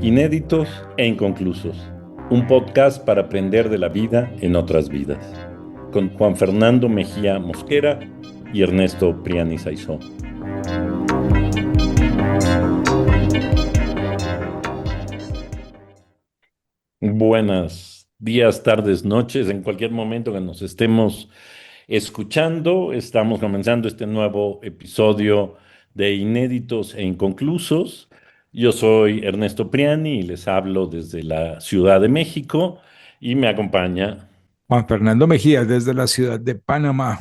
Inéditos e inconclusos. Un podcast para aprender de la vida en otras vidas. Con Juan Fernando Mejía Mosquera y Ernesto Priani Saizó. Buenos días, tardes, noches, en cualquier momento que nos estemos escuchando. Estamos comenzando este nuevo episodio de Inéditos e Inconclusos. Yo soy Ernesto Priani y les hablo desde la Ciudad de México y me acompaña. Juan Fernando Mejía, desde la ciudad de Panamá.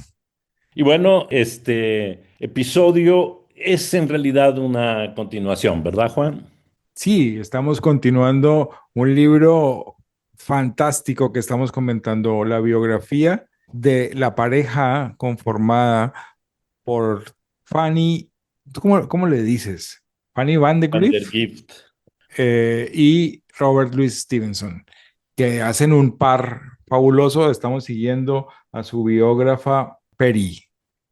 Y bueno, este episodio es en realidad una continuación, ¿verdad, Juan? Sí, estamos continuando un libro fantástico que estamos comentando, la biografía de la pareja conformada por Fanny, ¿tú ¿cómo le dices? Fanny Van de Van der Grief Gift. y Robert Louis Stevenson, que hacen un par fabuloso. Estamos siguiendo a su biógrafa Peri,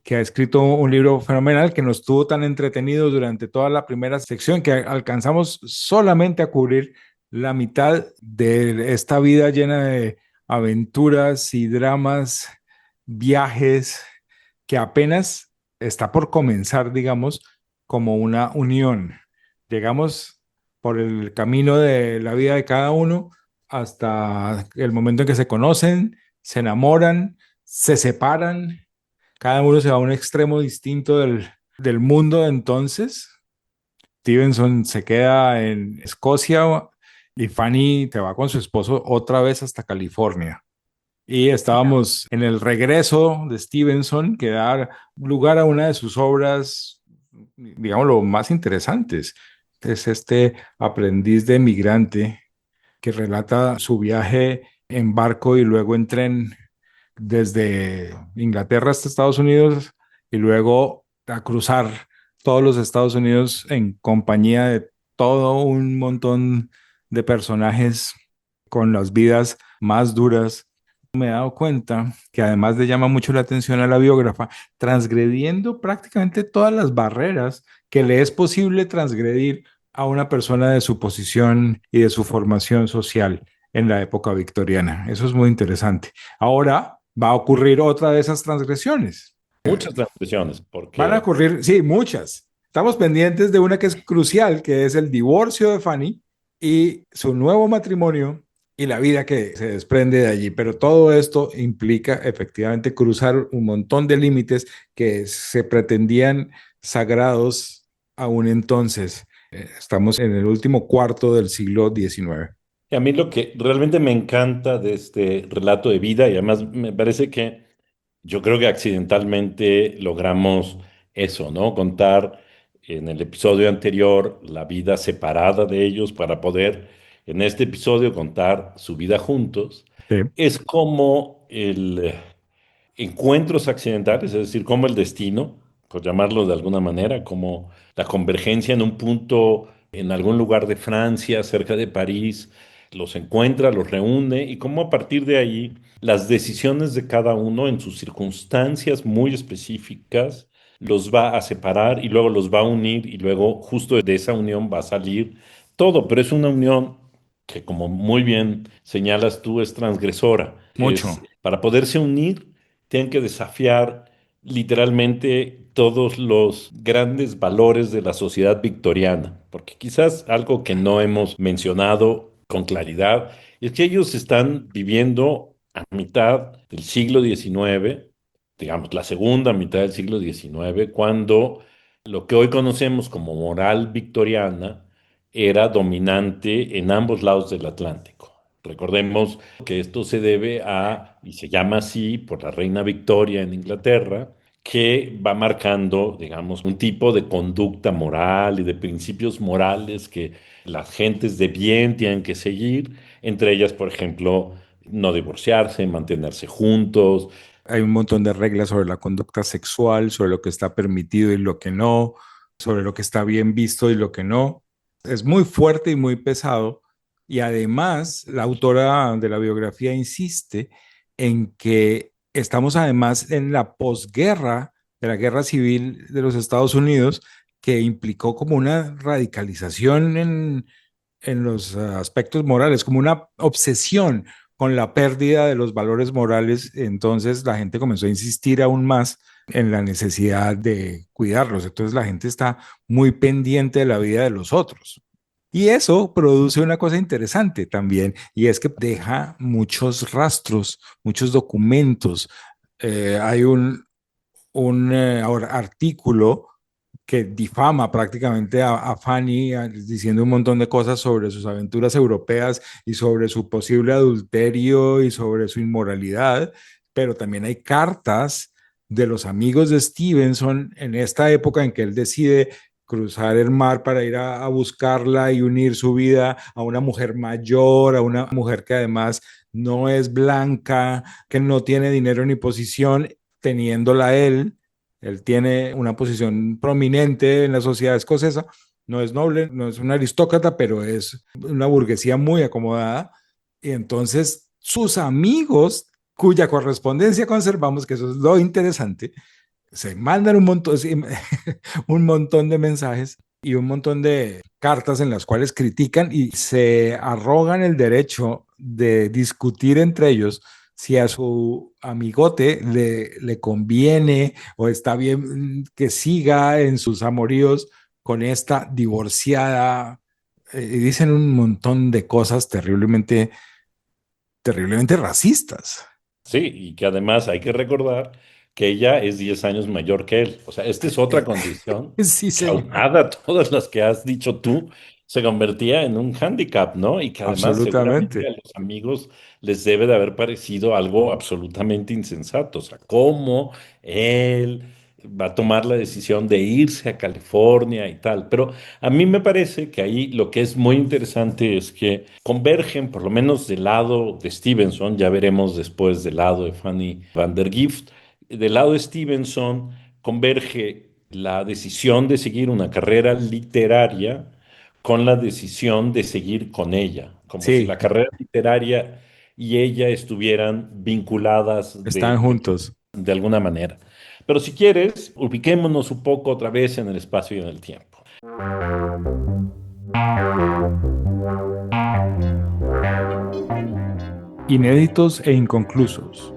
que ha escrito un libro fenomenal que nos tuvo tan entretenidos durante toda la primera sección que alcanzamos solamente a cubrir la mitad de esta vida llena de aventuras y dramas, viajes, que apenas está por comenzar, digamos, como una unión. Llegamos por el camino de la vida de cada uno hasta el momento en que se conocen, se enamoran, se separan, cada uno se va a un extremo distinto del mundo. Entonces, Stevenson se queda en Escocia y Fanny se va con su esposo otra vez hasta California. Y estábamos en el regreso de Stevenson, que da lugar a una de sus obras, digamos, lo más interesantes. Es este aprendiz de migrante que relata su viaje en barco y luego en tren desde Inglaterra hasta Estados Unidos y luego a cruzar todos los Estados Unidos en compañía de todo un montón de personajes con las vidas más duras. Me he dado cuenta que además le llama mucho la atención a la biógrafa, transgrediendo prácticamente todas las barreras que le es posible transgredir a una persona de su posición y de su formación social en la época victoriana. Eso es muy interesante. Ahora va a ocurrir otra de esas transgresiones. Muchas transgresiones, Van a porque ocurrir, sí, muchas. Estamos pendientes de una que es crucial, que es el divorcio de Fanny y su nuevo matrimonio y la vida que se desprende de allí. Pero todo esto implica efectivamente cruzar un montón de límites que se pretendían sagrados aún entonces. Estamos en el último cuarto del siglo XIX. a mí lo que realmente me encanta de este relato de vida, y además me parece que yo creo que accidentalmente logramos eso, ¿no? Contar en el episodio anterior la vida separada de ellos para poder en este episodio contar su vida juntos. Sí, Es como el encuentros accidentales, es decir, como el destino, por llamarlo de alguna manera, como la convergencia en un punto, en algún lugar de Francia, cerca de París, los encuentra, los reúne y cómo a partir de ahí las decisiones de cada uno en sus circunstancias muy específicas los va a separar y luego los va a unir y luego justo de esa unión va a salir todo, pero es una unión que como muy bien señalas tú es transgresora, mucho. es para poderse unir tienen que desafiar literalmente todos los grandes valores de la sociedad victoriana, porque quizás algo que no hemos mencionado con claridad es que ellos están viviendo a mitad del siglo XIX, digamos, la segunda mitad del siglo XIX, cuando lo que hoy conocemos como moral victoriana era dominante en ambos lados del Atlántico. Recordemos que esto se debe a, y se llama así por la reina Victoria en Inglaterra, que va marcando, digamos, un tipo de conducta moral y de principios morales que las gentes de bien tienen que seguir, entre ellas, por ejemplo, no divorciarse, mantenerse juntos. Hay un montón de reglas sobre la conducta sexual, sobre lo que está permitido y lo que no, sobre lo que está bien visto y lo que no. Es muy fuerte y muy pesado. Y además, la autora de la biografía insiste en que estamos además en la posguerra de la guerra civil de los Estados Unidos, que implicó como una radicalización en los aspectos morales, como una obsesión con la pérdida de los valores morales. Entonces la gente comenzó a insistir aún más en la necesidad de cuidarlos. Entonces la gente está muy pendiente de la vida de los otros. Y eso produce una cosa interesante también, y es que deja muchos rastros, muchos documentos. Hay un artículo que difama prácticamente a Fanny, diciendo un montón de cosas sobre sus aventuras europeas y sobre su posible adulterio y sobre su inmoralidad, pero también hay cartas de los amigos de Stevenson en esta época en que él decide cruzar el mar para ir a buscarla y unir su vida a una mujer mayor, a una mujer que además no es blanca, que no tiene dinero ni posición, teniéndola él tiene una posición prominente en la sociedad escocesa, no es noble, no es un aristócrata, pero es una burguesía muy acomodada. Y entonces sus amigos, cuya correspondencia conservamos, que eso es lo interesante, se mandan un montón, un montón de mensajes y un montón de cartas en las cuales critican y se arrogan el derecho de discutir entre ellos si a su amigote le conviene o está bien que siga en sus amoríos con esta divorciada. Y dicen un montón de cosas terriblemente, terriblemente racistas. Sí, y que además hay que recordar que ella es 10 años mayor que él. O sea, esta es otra Eh, condición sí, que señor. aunada a todas las que has dicho tú, se convertía en un hándicap, ¿no? Y que además seguramente a Absolutamente. los amigos les debe de haber parecido algo absolutamente insensato. O sea, ¿cómo él va a tomar la decisión de irse a California y tal? Pero a mí me parece que ahí lo que es muy interesante es que convergen, por lo menos del lado de Stevenson, ya veremos después del lado de Fanny Van der Gift, del lado de Stevenson converge la decisión de seguir una carrera literaria con la decisión de seguir con ella, como si la Sí, carrera literaria y ella estuvieran vinculadas están juntos. de alguna manera. Pero si quieres, ubiquémonos un poco otra vez en el espacio y en el tiempo. Inéditos e inconclusos.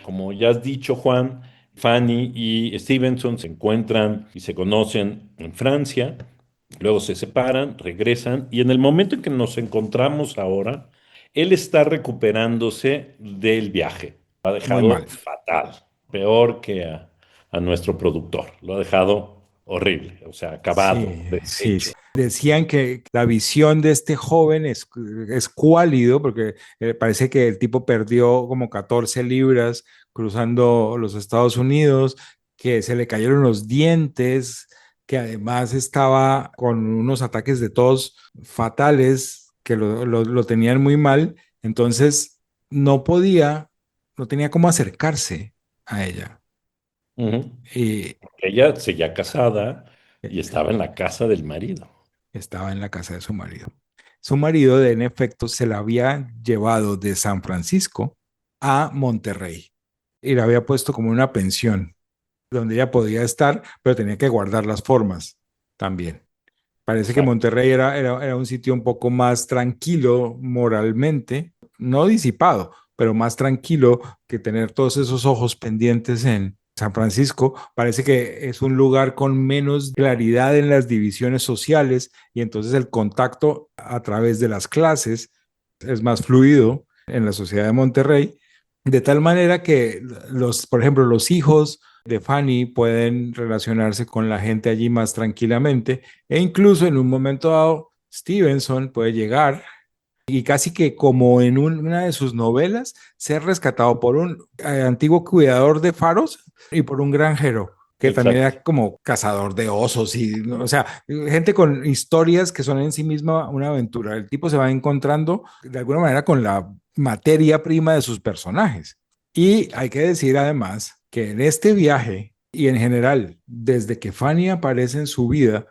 Como ya has dicho, Juan, Fanny y Stevenson se encuentran y se conocen en Francia, luego se separan, regresan, y en el momento en que nos encontramos ahora, él está recuperándose del viaje. Lo ha Muy dejado mal. fatal, peor que a nuestro productor. Lo ha dejado horrible, o sea, acabado, Sí, sí, deshecho. sí. Decían que la visión de este joven es cuálido, porque parece que el tipo perdió como 14 libras cruzando los Estados Unidos, que se le cayeron los dientes, que además estaba con unos ataques de tos fatales, que lo tenían muy mal. Entonces no podía, no tenía cómo acercarse a ella. Ujú. Y Ella seguía casada eh, y estaba en la casa del marido. estaba en la casa de su marido. Su marido, en efecto, se la había llevado de San Francisco a Monterrey y la había puesto como una pensión donde ella podía estar, pero tenía que guardar las formas también. Parece que Exacto. Monterrey era un sitio un poco más tranquilo moralmente, no disipado, pero más tranquilo que tener todos esos ojos pendientes en San Francisco. Parece que es un lugar con menos claridad en las divisiones sociales y entonces el contacto a través de las clases es más fluido en la sociedad de Monterrey, de tal manera que por ejemplo, los hijos de Fanny pueden relacionarse con la gente allí más tranquilamente e incluso en un momento dado, Stevenson puede llegar y casi que como en una de sus novelas, ser rescatado por un antiguo cuidador de faros y por un granjero que también Exacto. era como cazador de osos y, o sea, gente con historias que son en sí misma una aventura. El tipo se va encontrando de alguna manera con la materia prima de sus personajes. Y hay que decir además que en este viaje y en general, desde que Fanny aparece en su vida,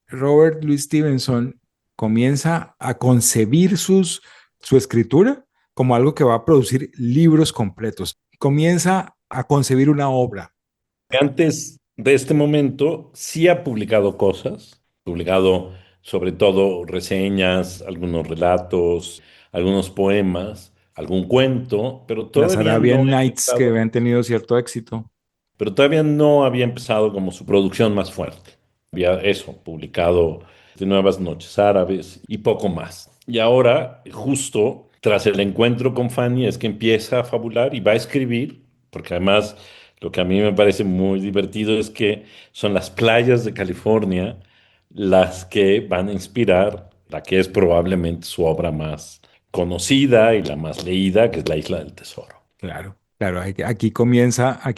Robert Louis Stevenson comienza a concebir su escritura como algo que va a producir libros completos. comienza a concebir una obra. Antes de este momento, sí ha publicado cosas, publicado sobre todo reseñas, algunos relatos, algunos poemas, algún cuento, Las Arabian Nights que habían tenido cierto éxito. pero todavía no había empezado como su producción más fuerte. Había eso, publicado de Nuevas Noches Árabes y poco más. Y ahora, justo tras el encuentro con Fanny, es que empieza a fabular y va a escribir, porque además lo que a mí me parece muy divertido es que son las playas de California las que van a inspirar la que es probablemente su obra más conocida y la más leída, que es La Isla del Tesoro. Claro, claro, aquí comienza a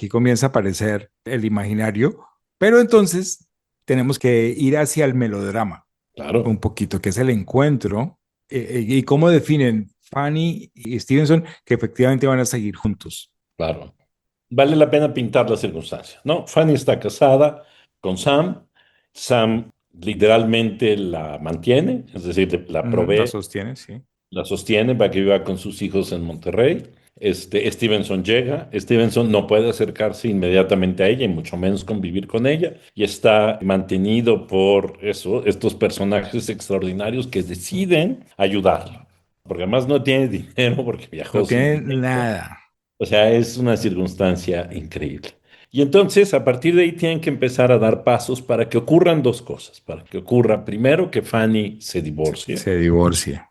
aparecer el imaginario, pero entonces tenemos que ir hacia el melodrama un Claro, poquito, que es el encuentro, y cómo definen Fanny y Stevenson que efectivamente van a seguir juntos. claro. Vale la pena pintar las circunstancias, ¿no? Fanny está casada con Sam. Sam literalmente la mantiene, es decir, la La provee, sostiene, sí. la sostiene para que viva con sus hijos en Monterrey. Stevenson llega. Stevenson no puede acercarse inmediatamente a ella y mucho menos convivir con ella. Y está mantenido por eso, estos personajes extraordinarios que deciden ayudarlo. Porque además no tiene dinero porque No viajó sin tiene dinero. nada. O sea, es una circunstancia increíble. Y entonces, a partir de ahí, tienen que empezar a dar pasos para que ocurran dos cosas. Para que ocurra, primero, que Fanny se divorcie Se divorcia.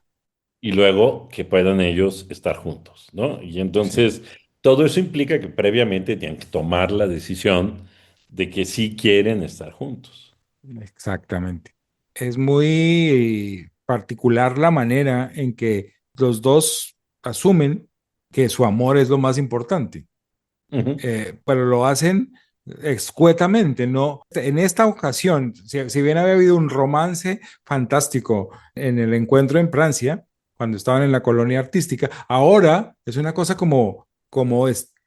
y luego que puedan ellos estar juntos, ¿no? Y Sí, entonces, todo eso implica que previamente tienen que tomar la decisión de que sí quieren estar juntos. exactamente. Es muy particular la manera en que los dos asumen que su amor es lo más importante, Ujú, pero lo hacen escuetamente, ¿no? En esta ocasión, si bien había habido un romance fantástico en el encuentro en Francia, cuando estaban en la colonia artística, ahora es una cosa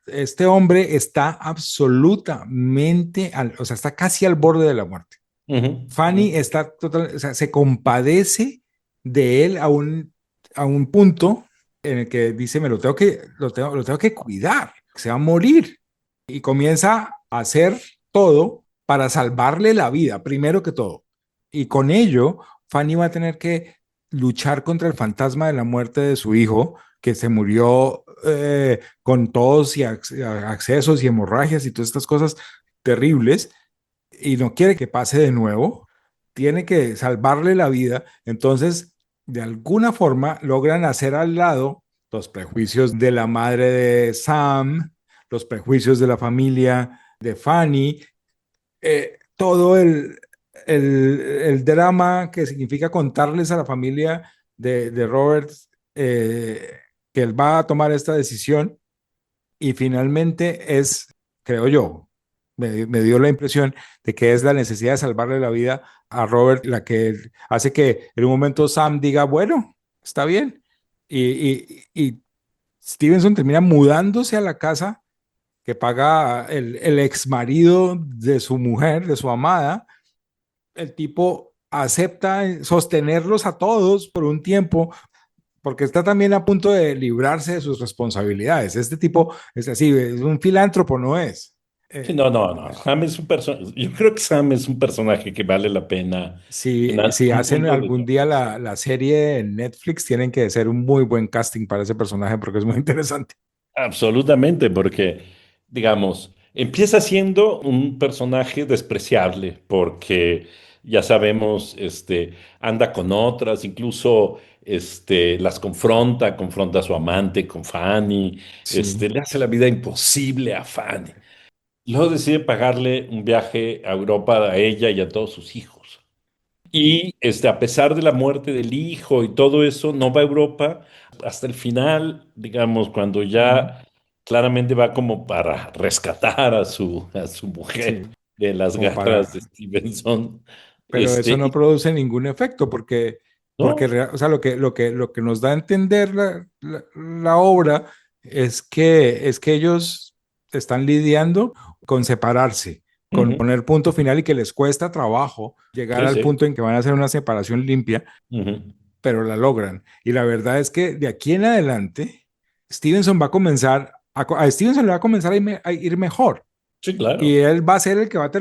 este hombre está absolutamente, o sea, está casi al borde de la muerte. ujú, ujú, Fanny está total, o sea, se compadece de él a un punto en el que dice, me lo tengo que cuidar, se va a morir. Y comienza a hacer todo para salvarle la vida, primero que todo. Y con ello, Fanny va a tener que luchar contra el fantasma de la muerte de su hijo, que se murió con tos y accesos y hemorragias y todas estas cosas terribles y no quiere que pase de nuevo, tiene que salvarle la vida, entonces de alguna forma logran hacer al lado los prejuicios de la madre de Sam, los prejuicios de la familia de Fanny, todo el drama que significa contarles a la familia de Robert que él va a tomar esta decisión y finalmente es, creo yo, me dio la impresión de que es la necesidad de salvarle la vida a Robert la que hace que en un momento Sam diga, bueno, está bien. Y Stevenson termina mudándose a la casa que paga el ex marido de su mujer, de su amada. El tipo acepta sostenerlos a todos por un tiempo porque está también a punto de librarse de sus responsabilidades. Este tipo es así, es un filántropo, no es. Sí, Eh, no, no, no. Sam es un personaje. Yo creo que Sam es un personaje que vale la pena en si algún hacen punto algún día desarrollar. la serie en Netflix, tienen que hacer un muy buen casting para ese personaje porque es muy interesante. Absolutamente, porque, digamos, empieza siendo un personaje despreciable, porque ya sabemos, anda con otras, incluso las confronta, confronta a su amante con Fanny, Sí, le hace la vida imposible a Fanny. Luego decide pagarle un viaje a Europa a ella y a todos sus hijos. Y a pesar de la muerte del hijo y todo eso, no va a Europa hasta el final, digamos, cuando ujú, ya claramente va como para rescatar a su mujer sí, de las como garras de para, Stevenson. pero eso no Y produce ningún efecto porque no, o sea, lo que nos da a entender la obra es que ellos están lidiando con separarse, con ujú, poner punto final y que les cuesta trabajo llegar sí, al sí, punto en que van a hacer una separación limpia, ujú, pero la logran. Y la verdad es que de aquí en adelante, Stevenson va a comenzar A Stevenson le va a comenzar a ir mejor Sí, y claro. él va a ser el que va a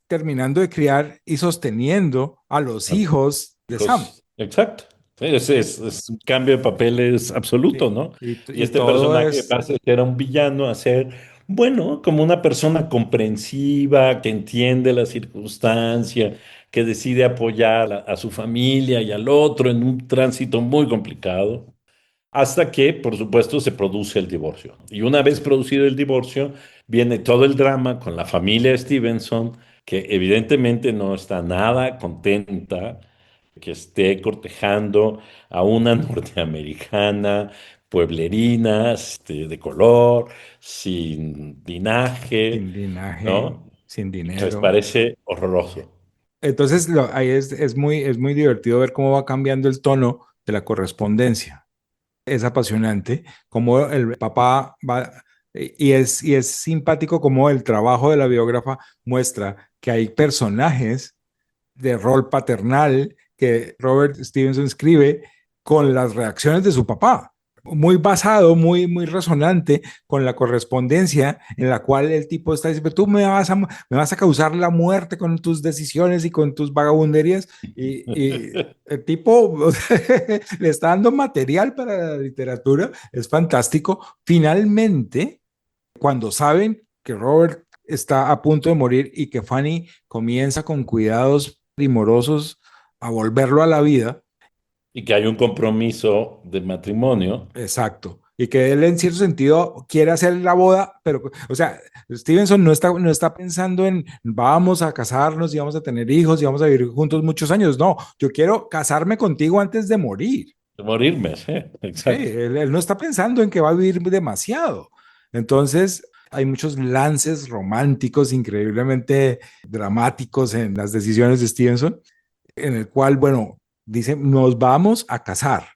terminando de criar y sosteniendo a los hijos de Sam. Exacto. Sí, es un cambio de papeles absoluto, Sí. ¿no? Y Y este todo personaje es, pasa de ser un villano a ser, bueno, como una persona comprensiva, que entiende la circunstancia, que decide apoyar a su familia y al otro en un tránsito muy complicado. Hasta que, por supuesto, se produce el divorcio. Y una sí, vez producido el divorcio, viene todo el drama con la familia Stevenson, que evidentemente no está nada contenta que esté cortejando a una norteamericana pueblerina, de color, sin linaje, sin linaje, ¿no? sin Que les dinero. parece horroroso. Entonces, ahí es muy divertido ver cómo va cambiando el tono de la correspondencia. Es apasionante cómo el papá va, y es simpático como el trabajo de la biógrafa muestra que hay personajes de rol paternal que Robert Stevenson escribe con las reacciones de su papá, muy basado, muy resonante con la correspondencia en la cual el tipo está diciendo, tú me vas a causar la muerte con tus decisiones y con tus vagabunderías, y el tipo le está dando material para la literatura, es fantástico. Finalmente, cuando saben que Robert está a punto de morir y que Fanny comienza con cuidados primorosos a volverlo a la vida, Y que hay un compromiso de matrimonio. exacto, y que él en cierto sentido quiere hacer la boda, pero, o sea, Stevenson no está pensando en vamos a casarnos y vamos a tener hijos y vamos a vivir juntos muchos años, no, yo quiero casarme contigo antes de morir. De morirme, sí, Sí, exacto. él no está pensando en que va a vivir demasiado. Entonces, hay muchos lances románticos increíblemente dramáticos en las decisiones de Stevenson, en el cual, bueno, dice, nos vamos a casar.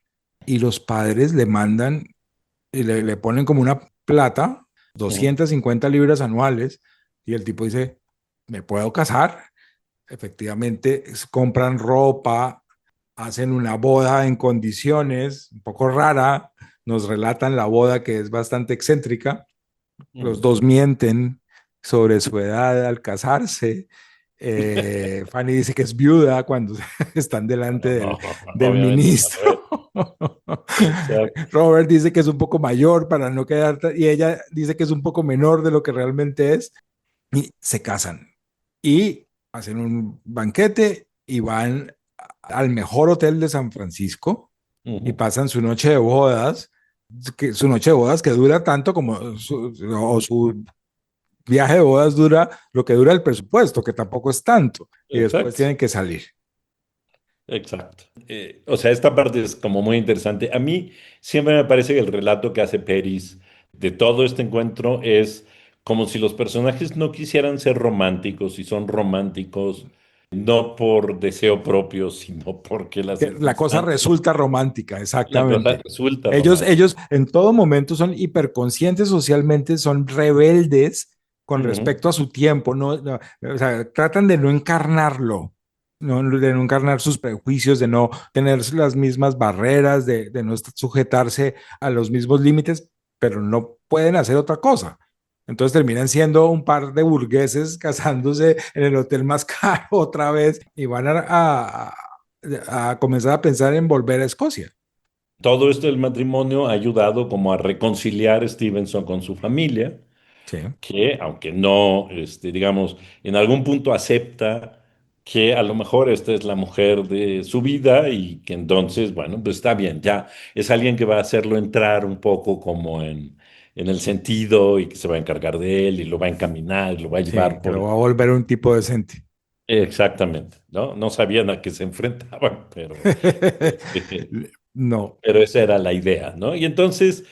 Y los padres le mandan y le ponen como una plata, Ujú. 250 libras anuales, y el tipo dice, ¿me puedo casar? Efectivamente, compran ropa, hacen una boda en condiciones un poco rara, nos relatan la boda que es bastante excéntrica, los Ujú. dos mienten sobre su edad al casarse. Fanny dice que es viuda cuando están delante No, no, del obviamente no ministro. lo es. Exacto. Robert dice que es un poco mayor para no quedar, y ella dice que es un poco menor de lo que realmente es, y se casan y hacen un banquete y van al mejor hotel de San Francisco y Ujú. pasan su noche de bodas, su noche de bodas que dura tanto como su viaje de bodas dura lo que dura el presupuesto, que tampoco es tanto, y después Exacto. tienen que salir. Exacto. O sea, esta parte es como muy interesante. A mí siempre me parece que el relato que hace Peris de todo este encuentro es como si los personajes no quisieran ser románticos y son románticos no por deseo propio, sino porque las Que la cosa circunstancias, resulta romántica, la cosa exactamente. resulta romántica. Ellos en todo momento son hiperconscientes socialmente, son rebeldes con Ujú. respecto a su tiempo, o sea, tratan de no encarnarlo, de no encarnar sus prejuicios, de no tener las mismas barreras, de no sujetarse a los mismos límites, pero no pueden hacer otra cosa. Entonces terminan siendo un par de burgueses casándose en el hotel más caro otra vez y van a comenzar a pensar en volver a Escocia. Todo esto del matrimonio ha ayudado como a reconciliar a Stevenson con su familia, Sí, que aunque no, digamos, en algún punto acepta que a lo mejor esta es la mujer de su vida y que entonces, bueno, pues está bien, ya es alguien que va a hacerlo entrar un poco como en el sentido y que se va a encargar de él y lo va a encaminar y lo va a sí, llevar que por... lo va a volver un tipo decente. Exactamente, ¿no? No sabían a qué se enfrentaban, pero... No, Pero esa era la idea, ¿no? Y entonces,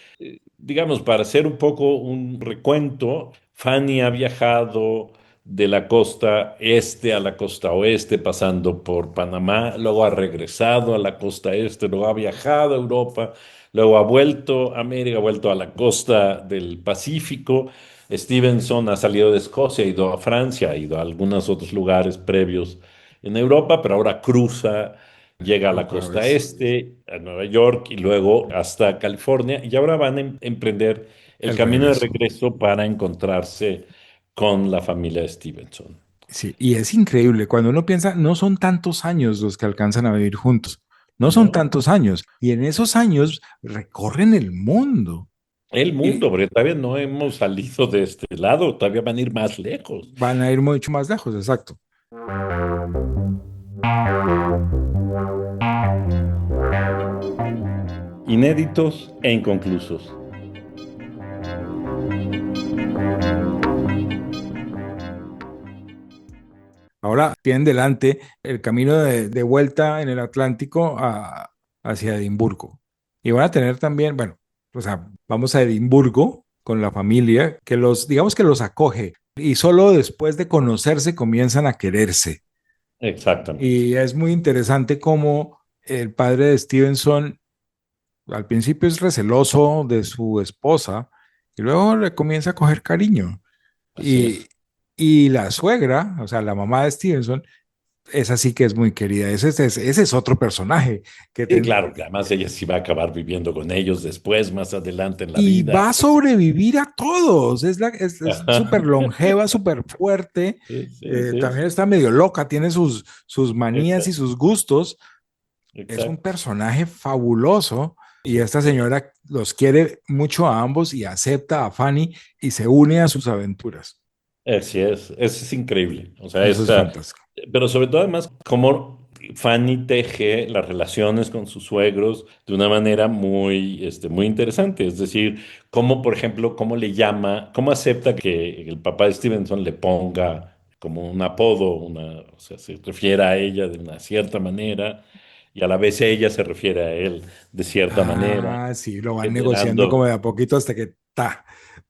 digamos, para hacer un poco un recuento, Fanny ha viajado de la costa este a la costa oeste, pasando por Panamá, luego ha regresado a la costa este, luego ha viajado a Europa, luego ha vuelto a América, ha vuelto a la costa del Pacífico. Stevenson ha salido de Escocia, ha ido a Francia, ha ido a algunos otros lugares previos en Europa, pero ahora cruza. Llega a la otra costa vez. este, a Nueva York y luego hasta California y ahora van a emprender el el camino de regreso. regreso para encontrarse con la familia de Stevenson. Sí, y es increíble, cuando uno piensa, no son tantos años los que alcanzan a vivir juntos, no son ¿No? tantos años, y en esos años recorren el mundo El y mundo, porque todavía no hemos salido de este lado, todavía van a ir más lejos. van a ir mucho más lejos, exacto. Inéditos e inconclusos. Ahora tienen delante el camino de vuelta en el Atlántico hacia Edimburgo. Y van a tener también, bueno, o sea, vamos a Edimburgo con la familia que los, digamos que los acoge y solo después de conocerse comienzan a quererse. Exactamente. Y es muy interesante cómo el padre de Stevenson al principio es receloso de su esposa y luego le comienza a coger cariño. Así Y, es. y la suegra, o sea, la mamá de Stevenson, esa sí que es muy querida. Ese es otro personaje que Y claro, que además ella sí va a acabar viviendo con ellos después, más adelante en la y vida. va a sobrevivir a todos. Es Ajá. súper longeva, súper fuerte. Sí, sí, sí, También sí. está medio loca, tiene sus manías y Exacto. sus gustos. Es un Exacto. personaje fabuloso y esta señora los quiere mucho a ambos y acepta a Fanny y se une a sus aventuras. Así es, eso es increíble. O sea, Eso es esta, fantástico. pero sobre todo además, cómo Fanny teje las relaciones con sus suegros de una manera muy, muy interesante. Es decir, cómo, por ejemplo, cómo le llama, cómo acepta que el papá de Stevenson le ponga como un apodo, o sea, se refiere a ella de una cierta manera y a la vez ella se refiere a él de cierta manera, Ah, sí, lo van negociando como generando, de a poquito hasta que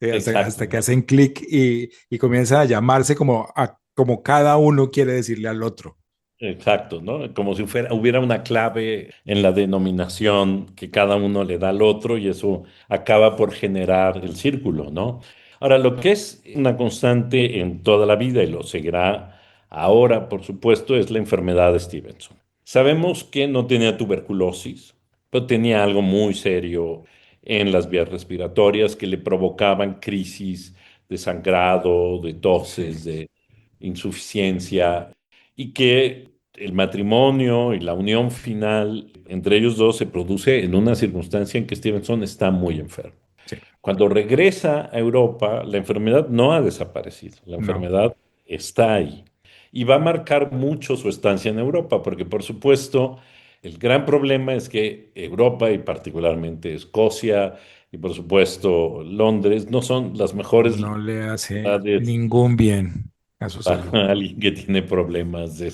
exacto, hasta que ¿no? hacen clic y comienza a llamarse como cada uno quiere decirle al otro. Exacto, ¿no? Como si hubiera una clave en la denominación que cada uno le da al otro y eso acaba por generar el círculo, ¿no? Ahora, lo que es una constante en toda la vida y lo seguirá ahora, por supuesto, es la enfermedad de Stevenson. Sabemos que no tenía tuberculosis, pero tenía algo muy serio en las vías respiratorias que le provocaban crisis de sangrado, de Sí, toses, de insuficiencia y que el matrimonio y la unión final entre ellos dos se produce en una circunstancia en que Stevenson está muy enfermo. sí, Cuando regresa a Europa, la enfermedad no ha desaparecido, la no, enfermedad está ahí. Y va a marcar mucho su estancia en Europa, porque por supuesto el gran problema es que Europa y particularmente Escocia y por supuesto Londres no son las mejores no le hace ciudades ningún bien a su para salud. alguien que tiene problemas de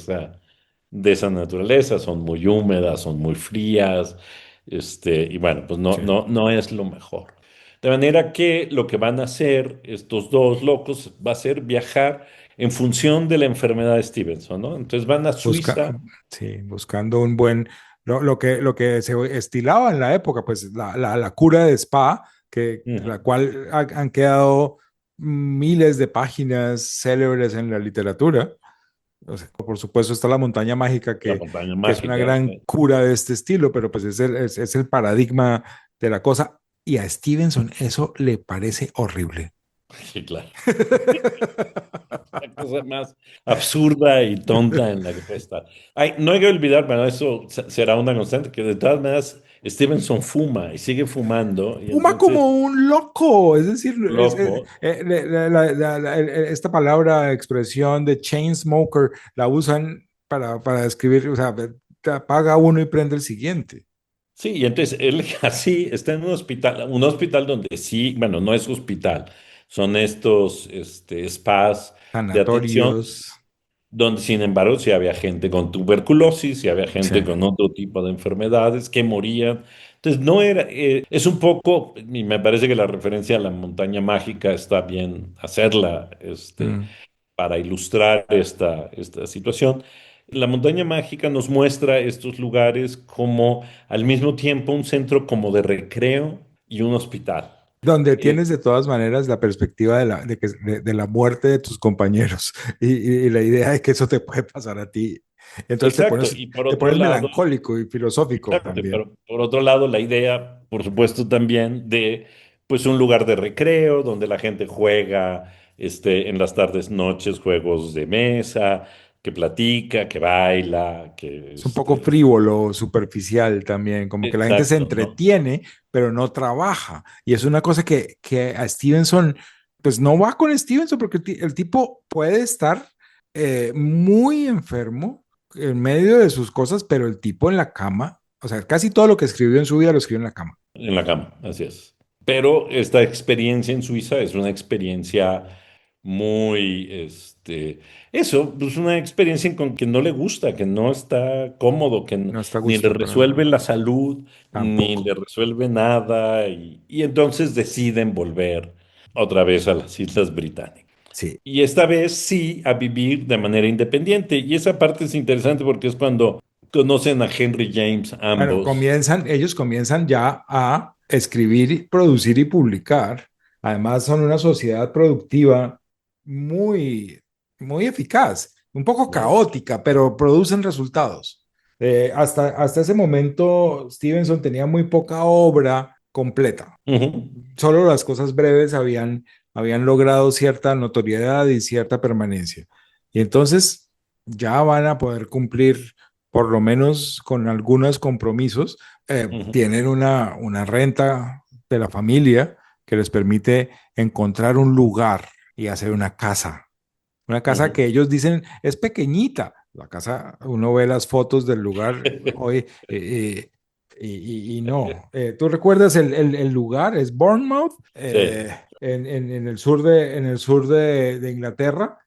esa naturaleza. Son muy húmedas, son muy frías, y bueno, pues no, Sí. no, no es lo mejor. De manera que lo que van a hacer estos dos locos va a ser viajar en función de la enfermedad de Stevenson, ¿no? Entonces van a Busca, Suiza. sí, buscando un buen, lo que se estilaba en la época, pues la cura de spa, la Ujú, cual han quedado miles de páginas célebres en la literatura. O sea, por supuesto está la montaña mágica, la montaña que es una mágica. gran cura de este estilo, pero pues es el paradigma de la cosa. Y a Stevenson eso le parece horrible. Sí, claro. La cosa más absurda y tonta en la que puede estar. Ay, no hay que olvidar, pero eso será una constante, que de todas maneras Stevenson fuma y sigue fumando, y Fuma entonces, como un loco, es decir, loco, esta palabra, expresión de chain smoker, la usan para describir, o sea, te apaga uno y prende el siguiente. sí, y entonces él así está en un hospital donde sí, bueno, no es hospital, son estos spas de atención, Sanatorios, donde sin embargo sí había gente con tuberculosis, sí había sí, gente con otro tipo de enfermedades que morían. Entonces no era, es un poco, y me parece que la referencia a la montaña mágica está bien hacerla, mm, para ilustrar esta situación. La montaña mágica nos muestra estos lugares como al mismo tiempo un centro como de recreo y un hospital. donde Eh, tienes de todas maneras la perspectiva de la muerte de tus compañeros y la idea de que eso te puede pasar a ti. Entonces exacto, y por te otro pones lado, melancólico y filosófico exacto, también. pero por otro lado la idea, por supuesto, también de pues un lugar de recreo donde la gente juega en las tardes, noches, juegos de mesa, que platica, que baila, que Es un poco frívolo, superficial también, como que la gente se exacto, ¿no? entretiene, pero no trabaja. Y es una cosa que a Stevenson, pues no va con Stevenson, porque el tipo puede estar muy enfermo en medio de sus cosas, pero el tipo en la cama, o sea, casi todo lo que escribió en su vida lo escribió en la cama. En la cama, así es. Pero esta experiencia en Suiza es una experiencia muy, eso, pues una experiencia con que no le gusta, que no está cómodo, que No está a ni le gusto para resuelve nada, la salud, ni tampoco. le resuelve nada, y entonces deciden volver otra vez a las Islas Británicas. Sí. Y esta vez sí a vivir de manera independiente. Y esa parte es interesante porque es cuando conocen a Henry James Bueno, ambos. ellos comienzan ya a escribir, producir y publicar. Además, son una sociedad productiva muy, muy eficaz, un poco caótica, pero producen resultados. Hasta ese momento, Stevenson tenía muy poca obra completa. Ujú, Solo las cosas breves habían logrado cierta notoriedad y cierta permanencia. Y entonces ya van a poder cumplir, por lo menos con algunos compromisos. ujú, Tienen una renta de la familia que les permite encontrar un lugar y hacer una casa. Una casa ujú. que ellos dicen es pequeñita. La casa, uno ve las fotos del lugar hoy y no. ¿Tú recuerdas el lugar? Es Bournemouth, Sí. en el sur de Inglaterra.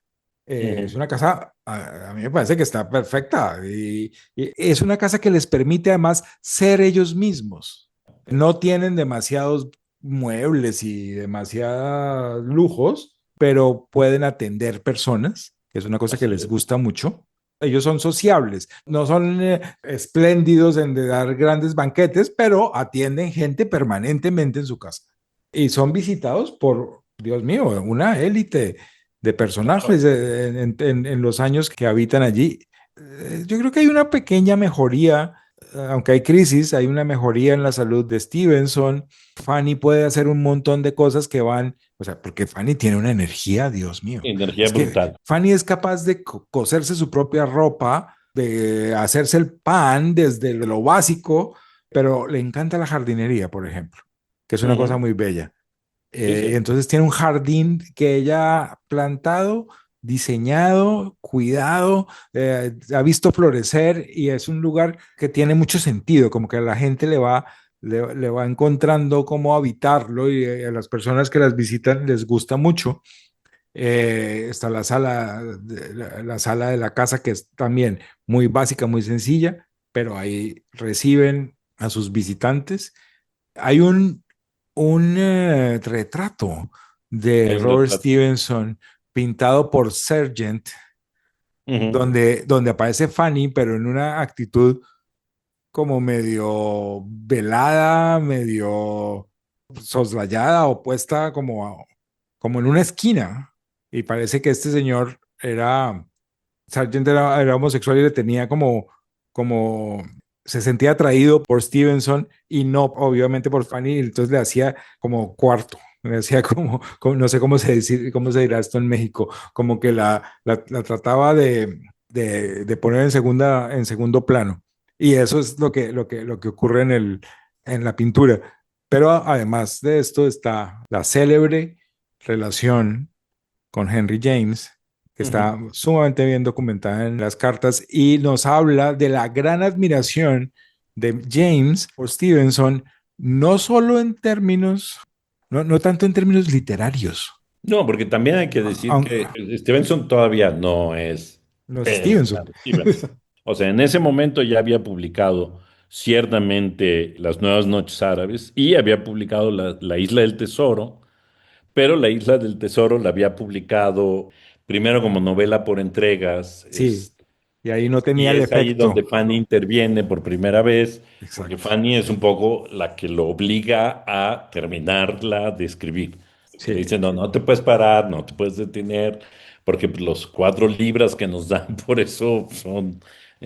Es Ujú. una casa, a mí me parece que está perfecta y es una casa que les permite además ser ellos mismos. No tienen demasiados muebles y demasiados lujos, pero pueden atender personas, que es una cosa que Así les es. gusta mucho. Ellos son sociables, no son espléndidos en de dar grandes banquetes, pero atienden gente permanentemente en su casa. Y son visitados por, Dios mío, una élite de personajes Claro. en los años que habitan allí. Yo creo que hay una pequeña mejoría, aunque hay crisis, hay una mejoría en la salud de Stevenson. Fanny puede hacer un montón de cosas que van, o sea, porque Fanny tiene una energía, Dios mío. Energía Es que brutal. Fanny es capaz de coserse su propia ropa, de hacerse el pan desde lo básico, pero le encanta la jardinería, por ejemplo, que es una cosa Ujú. muy bella. Sí, sí. Entonces tiene un jardín que ella ha plantado, diseñado, cuidado, ha visto florecer y es un lugar que tiene mucho sentido, como que a la gente le va encontrando cómo habitarlo y a las personas que las visitan les gusta mucho. Está la sala de la casa que es también muy básica, muy sencilla, pero ahí reciben a sus visitantes. Hay un retrato de Hay un Robert retrato. Stevenson pintado por Sargent, Ujú. donde aparece Fanny, pero en una actitud como medio velada, medio soslayada o puesta como en una esquina. Y parece que este señor Sargent era homosexual y le tenía como, se sentía atraído por Stevenson y no, obviamente, por Fanny, entonces le hacía como cuarto, le hacía no sé cómo se dirá esto en México, como que la trataba de poner en segundo plano. Y eso es lo que ocurre en la pintura. Pero además de esto está la célebre relación con Henry James, que Ujú. está sumamente bien documentada en las cartas y nos habla de la gran admiración de James por Stevenson, no solo en términos, no tanto en términos literarios, No, porque también hay que decir que Stevenson todavía no es no es Stevenson. Stevenson. O sea, en ese momento ya había publicado ciertamente Las Nuevas Noches Árabes y había publicado La Isla del Tesoro, pero La Isla del Tesoro la había publicado primero como novela por entregas, Sí, y ahí no tenía y el es ahí donde efecto. Fanny interviene por primera vez, porque Exacto. Fanny es un poco la que lo obliga a terminarla de escribir. Que le Sí, dice, no, no te puedes parar, no te puedes detener, porque los 4 libras que nos dan por eso son,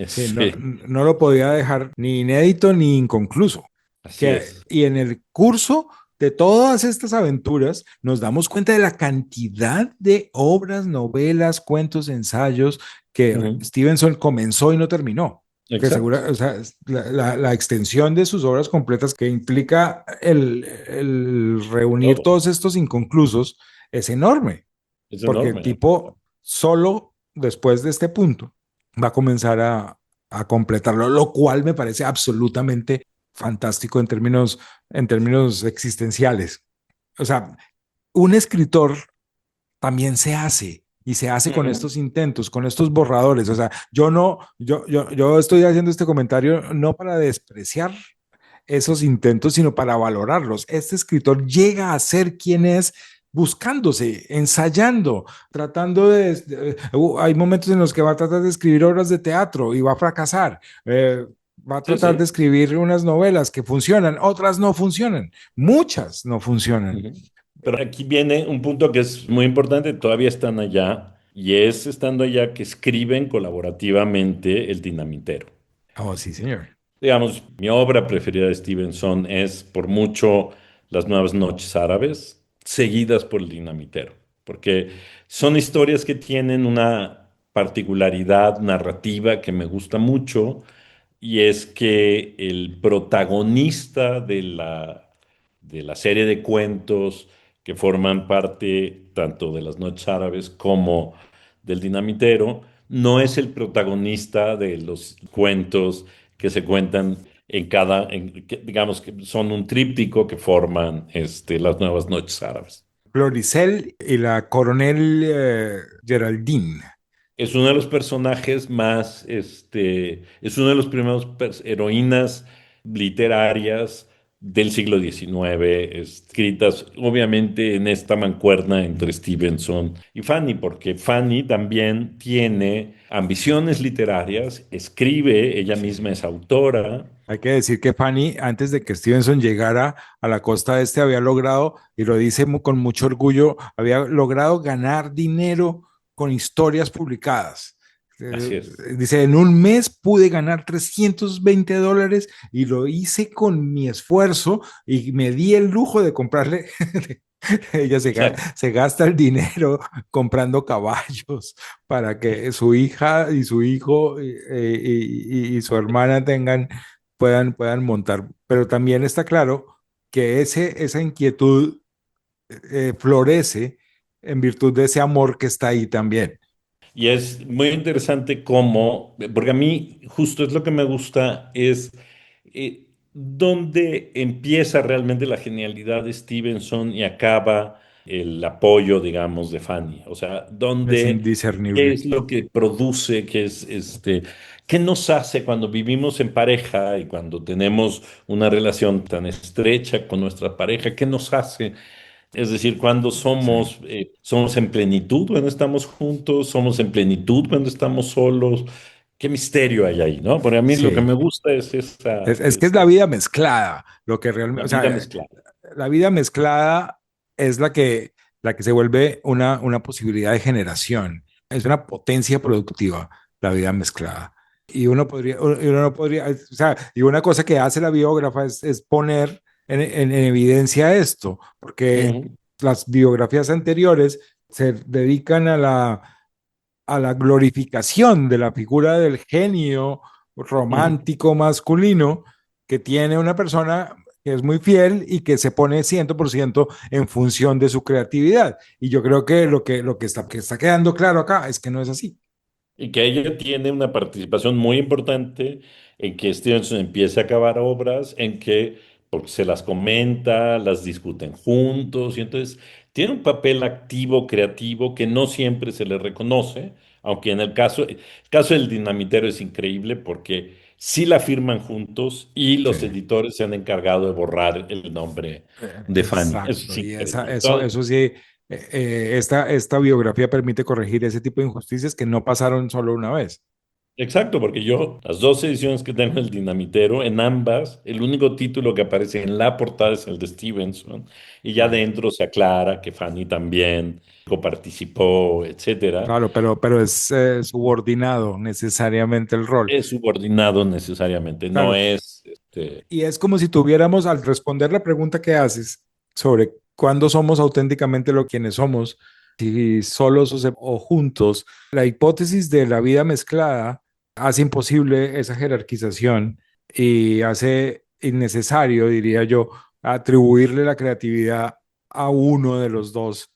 sí, no, este, no lo podía dejar ni inédito ni inconcluso. así es. Y en el curso de todas estas aventuras, nos damos cuenta de la cantidad de obras, novelas, cuentos, ensayos que Ujú. Stevenson comenzó y no terminó. Que Exacto. segura, o sea, la extensión de sus obras completas que implica el reunir Todo. todos estos inconclusos es enorme, Es porque el enorme. tipo solo después de este punto va a comenzar a completarlo, lo cual me parece absolutamente fantástico en términos existenciales. O sea, un escritor también se hace y se hace con Ujú. estos intentos, con estos borradores. O sea, yo no, yo estoy haciendo este comentario no para despreciar esos intentos, sino para valorarlos. Este escritor llega a ser quien es buscándose, ensayando, tratando hay momentos en los que va a tratar de escribir obras de teatro y va a fracasar. Va a Sí, tratar de sí. escribir unas novelas que funcionan, otras no funcionan, muchas no funcionan. Ujú. Pero aquí viene un punto que es muy importante, todavía están allá, y es estando allá que escriben colaborativamente El Dinamitero. Oh, sí, señor. Digamos, mi obra preferida de Stevenson es por mucho Las Nuevas Noches Árabes, seguidas por El Dinamitero, porque son historias que tienen una particularidad narrativa que me gusta mucho, y es que el protagonista de la serie de cuentos que forman parte tanto de Las Noches Árabes como del Dinamitero no es el protagonista de los cuentos que se cuentan digamos que son un tríptico que forman Las Nuevas Noches Árabes. Floricel y la coronel Geraldine. Es uno de los personajes más, es uno de los primeros heroínas literarias del siglo XIX, escritas obviamente en esta mancuerna entre Stevenson y Fanny, porque Fanny también tiene ambiciones literarias, escribe, ella Sí. misma es autora. Hay que decir que Fanny, antes de que Stevenson llegara a la costa este, había logrado, y lo dice con mucho orgullo, había logrado ganar dinero con historias publicadas. Eh, Así es. Dice, en un mes pude ganar $320 y lo hice con mi esfuerzo y me di el lujo de comprarle. Ella Exacto. se gasta el dinero comprando caballos para que su hija y su hijo y su hermana puedan montar. Pero también está claro que esa inquietud florece en virtud de ese amor que está ahí también. Y es muy interesante cómo, porque a mí justo es lo que me gusta, es dónde empieza realmente la genialidad de Stevenson y acaba el apoyo, digamos, de Fanny. O sea, Es qué indiscernible. es lo que produce, qué nos hace cuando vivimos en pareja y cuando tenemos una relación tan estrecha con nuestra pareja, qué nos hace. Es decir, cuando Sí. somos en plenitud cuando estamos juntos, somos en plenitud cuando estamos solos. Qué misterio hay ahí, ¿no? Porque a mí lo que Sí. me gusta es Es que es la vida mezclada, lo que la realmente, o vida sea, mezclada. la vida mezclada es la que se vuelve una posibilidad de generación. Es una potencia productiva, la vida mezclada. Y uno no podría, o sea, y una cosa que hace la biógrafa es poner en evidencia esto, porque Ujú, las biografías anteriores se dedican a la glorificación de la figura del genio ujú. romántico masculino que tiene una persona que es muy fiel y que se pone 100% en función de su creatividad. Y yo creo que que está quedando claro acá es que no es así. Y que ella tiene una participación muy importante en que Stevenson empiece a acabar obras, porque se las comenta, las discuten juntos, y entonces tiene un papel activo, creativo, que no siempre se le reconoce, aunque el caso del Dinamitero es increíble porque sí la firman juntos y Sí. los editores se han encargado de borrar el nombre de Fanny. Eso es Exacto. Y increíble. Entonces, eso sí, esta biografía permite corregir ese tipo de injusticias que no pasaron solo una vez. exacto, porque yo, las dos ediciones que tengo del Dinamitero, en ambas, el único título que aparece en la portada es el de Stevenson, y ya Sí. dentro se aclara que Fanny también coparticipó, etcétera. Claro, pero es subordinado necesariamente el rol. Es subordinado necesariamente, no Claro, es, y es como si tuviéramos, al responder la pregunta que haces, sobre cuándo somos auténticamente lo quienes somos, si solos o juntos. La hipótesis de la vida mezclada hace imposible esa jerarquización y hace innecesario, diría yo, atribuirle la creatividad a uno de los dos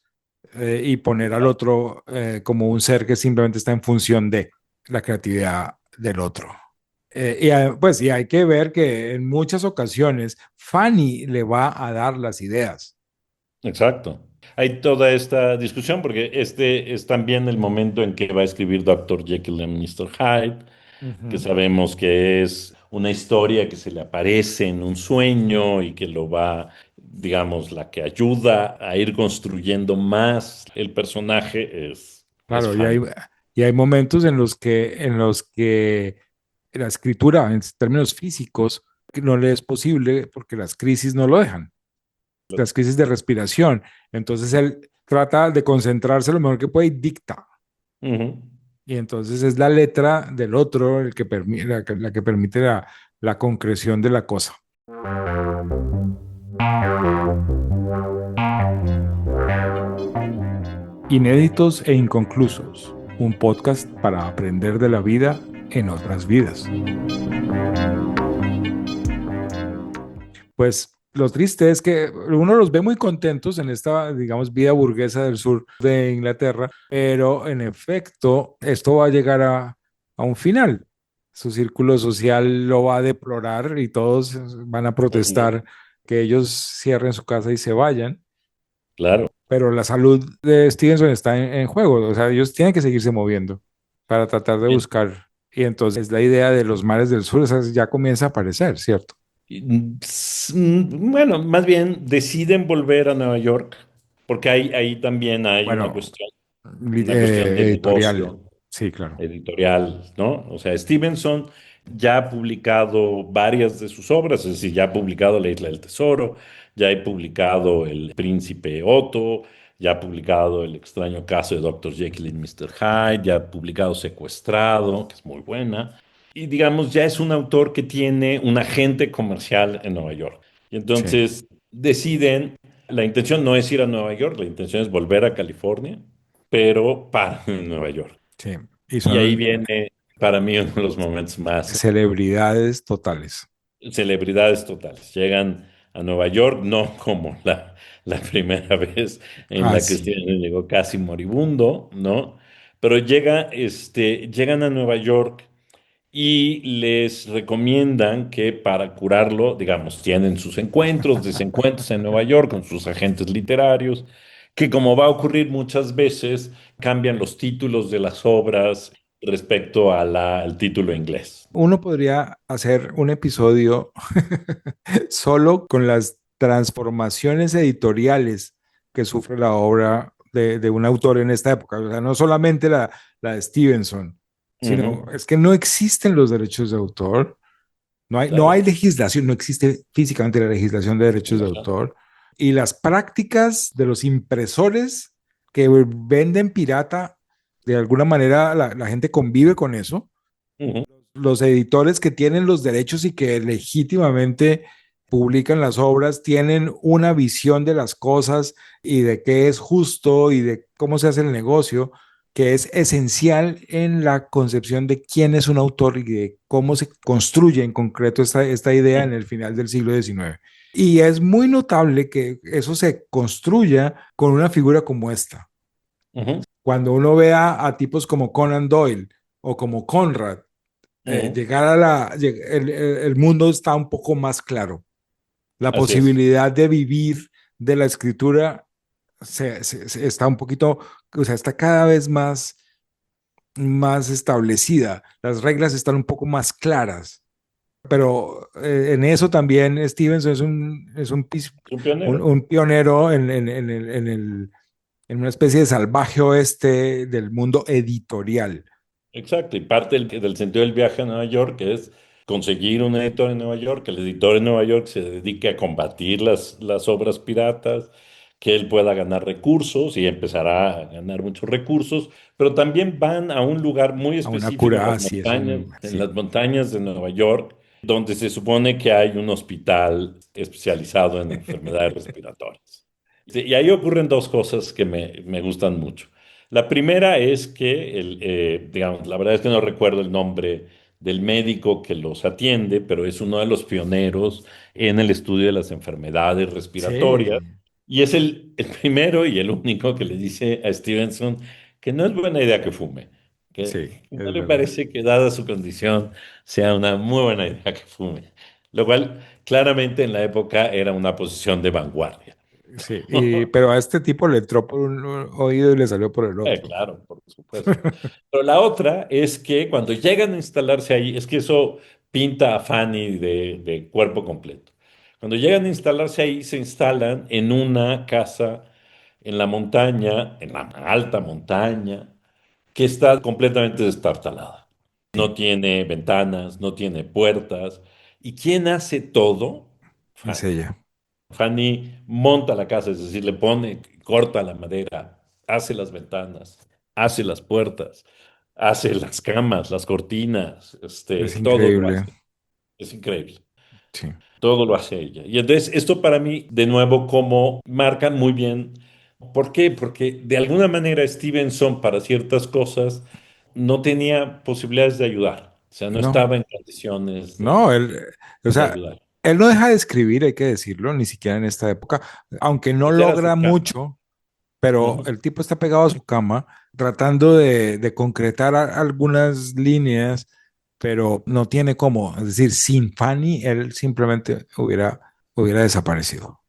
y poner al otro como un ser que simplemente está en función de la creatividad del otro. Pues, y hay que ver que en muchas ocasiones Fanny le va a dar las ideas. Exacto. Hay toda esta discusión porque este es también el momento en que va a escribir Dr. Jekyll and Mr. Hyde, que Ujú. sabemos que es una historia que se le aparece en un sueño y que lo va, digamos, la que ayuda a ir construyendo más el personaje es Claro, Fanny. y hay momentos en los que la escritura, en términos físicos, que no le es posible porque las crisis no lo dejan, las crisis de respiración. Entonces él trata de concentrarse lo mejor que puede y dicta. Ujú. Y entonces es la letra del otro el que la que permite la concreción de la cosa. Inéditos e inconclusos, un podcast para aprender de la vida en otras vidas. Pues lo triste es que uno los ve muy contentos en esta, digamos, vida burguesa del sur de Inglaterra, pero en efecto esto va a llegar a un final. Su círculo social lo va a deplorar y todos van a Ujú. protestar que ellos cierren su casa y se vayan, Claro. pero la salud de Stevenson está en juego, o sea, ellos tienen que seguirse moviendo para tratar de buscar. Y entonces la idea de los mares del sur, o sea, ya comienza a aparecer, ¿cierto? Bueno, más bien deciden volver a Nueva York, porque ahí también hay Bueno, una cuestión de editorial. negocio Sí, claro. editorial, ¿no? O sea, Stevenson ya ha publicado varias de sus obras, es decir, ya ha publicado La Isla del Tesoro, ya ha publicado El Príncipe Otto, ya ha publicado El extraño caso de Dr. Jekyll y Mr. Hyde, ya ha publicado Secuestrado, que es muy buena. Y digamos, ya es un autor que tiene un agente comercial en Nueva York. Y Sí, entonces deciden, la intención no es ir a Nueva York, la intención es volver a California, pero para Nueva York. sí. Y Y ahí son viene para mí uno de los momentos más celebridades totales. celebridades totales. Llegan a Nueva York, no como la primera vez en Ah, la que sí. Steven llegó casi moribundo, ¿no? Pero llegan a Nueva York y les recomiendan que para curarlo, digamos, tienen sus encuentros, desencuentros en Nueva York con sus agentes literarios, que como va a ocurrir muchas veces, cambian los títulos de las obras respecto a al título inglés. Uno podría hacer un episodio solo con las transformaciones editoriales que sufre la obra de un autor en esta época. O sea, no solamente la de Stevenson, sino Ujú. es que no existen los derechos de autor. No hay Claro. legislación, no existe físicamente la legislación de derechos de Ajá. autor. Y las prácticas de los impresores que venden pirata, de alguna manera la gente convive con eso. Ujú. Los editores que tienen los derechos y que legítimamente publican las obras tienen una visión de las cosas y de qué es justo y de cómo se hace el negocio, que es esencial en la concepción de quién es un autor y de cómo se construye en concreto esta idea en el final del siglo XIX. Y es muy notable que eso se construya con una figura como esta. Ujú. Cuando uno ve a tipos como Conan Doyle o como Conrad, Ujú. llegar el mundo está un poco más claro. La Así es. posibilidad de vivir de la escritura está un poquito, o sea, está cada vez más establecida. Las reglas están un poco más claras. Pero en eso también Stevenson Es un pionero. un pionero en una especie de salvaje oeste del mundo editorial. Exacto, y parte del sentido del viaje a Nueva York es conseguir un editor en Nueva York, que el editor en Nueva York se dedique a combatir las obras piratas, que él pueda ganar recursos y empezará a ganar muchos recursos, pero también van a un lugar muy A una específico cura, sí, es un, en sí, las montañas de Nueva York, donde se supone que hay un hospital especializado en enfermedades respiratorias. Y ahí ocurren dos cosas que me gustan mucho. La primera es que, digamos, la verdad es que no recuerdo el nombre del médico que los atiende, pero es uno de los pioneros en el estudio de las enfermedades respiratorias. Sí, Y es el primero y el único que le dice a Stevenson que no es buena idea que fume, que sí, no es le verdad. parece que dada su condición sea una muy buena idea que fume. Lo cual claramente en la época era una posición de vanguardia. Sí, pero a este tipo le entró por un oído y le salió por el otro. Claro, por supuesto. Pero la otra es que cuando llegan a instalarse ahí, es que eso pinta a Fanny de cuerpo completo. Cuando llegan a instalarse ahí, se instalan en una casa en la montaña, en la alta montaña, que está completamente destartalada. Sí, No tiene ventanas, no tiene puertas. ¿Y quién hace todo? es Fanny. ella. Fanny monta la casa, es decir, le pone, corta la madera, hace las ventanas, hace las puertas, hace las camas, las cortinas, Es todo lo increíble. hace. Es increíble. Sí. Todo lo hace ella. Y entonces, esto para mí, de nuevo, como marca muy bien. ¿Por qué? Porque de alguna manera Stevenson, para ciertas cosas, no tenía posibilidades de ayudar. O sea, no No, estaba en condiciones no, él, o de sea, ayudar. él no deja de escribir, hay que decirlo, ni siquiera en esta época, aunque no Esa era logra su cama. mucho, pero Ujú. el tipo está pegado a su cama tratando de concretar algunas líneas, pero no tiene cómo. Es decir, sin Fanny, él simplemente hubiera desaparecido.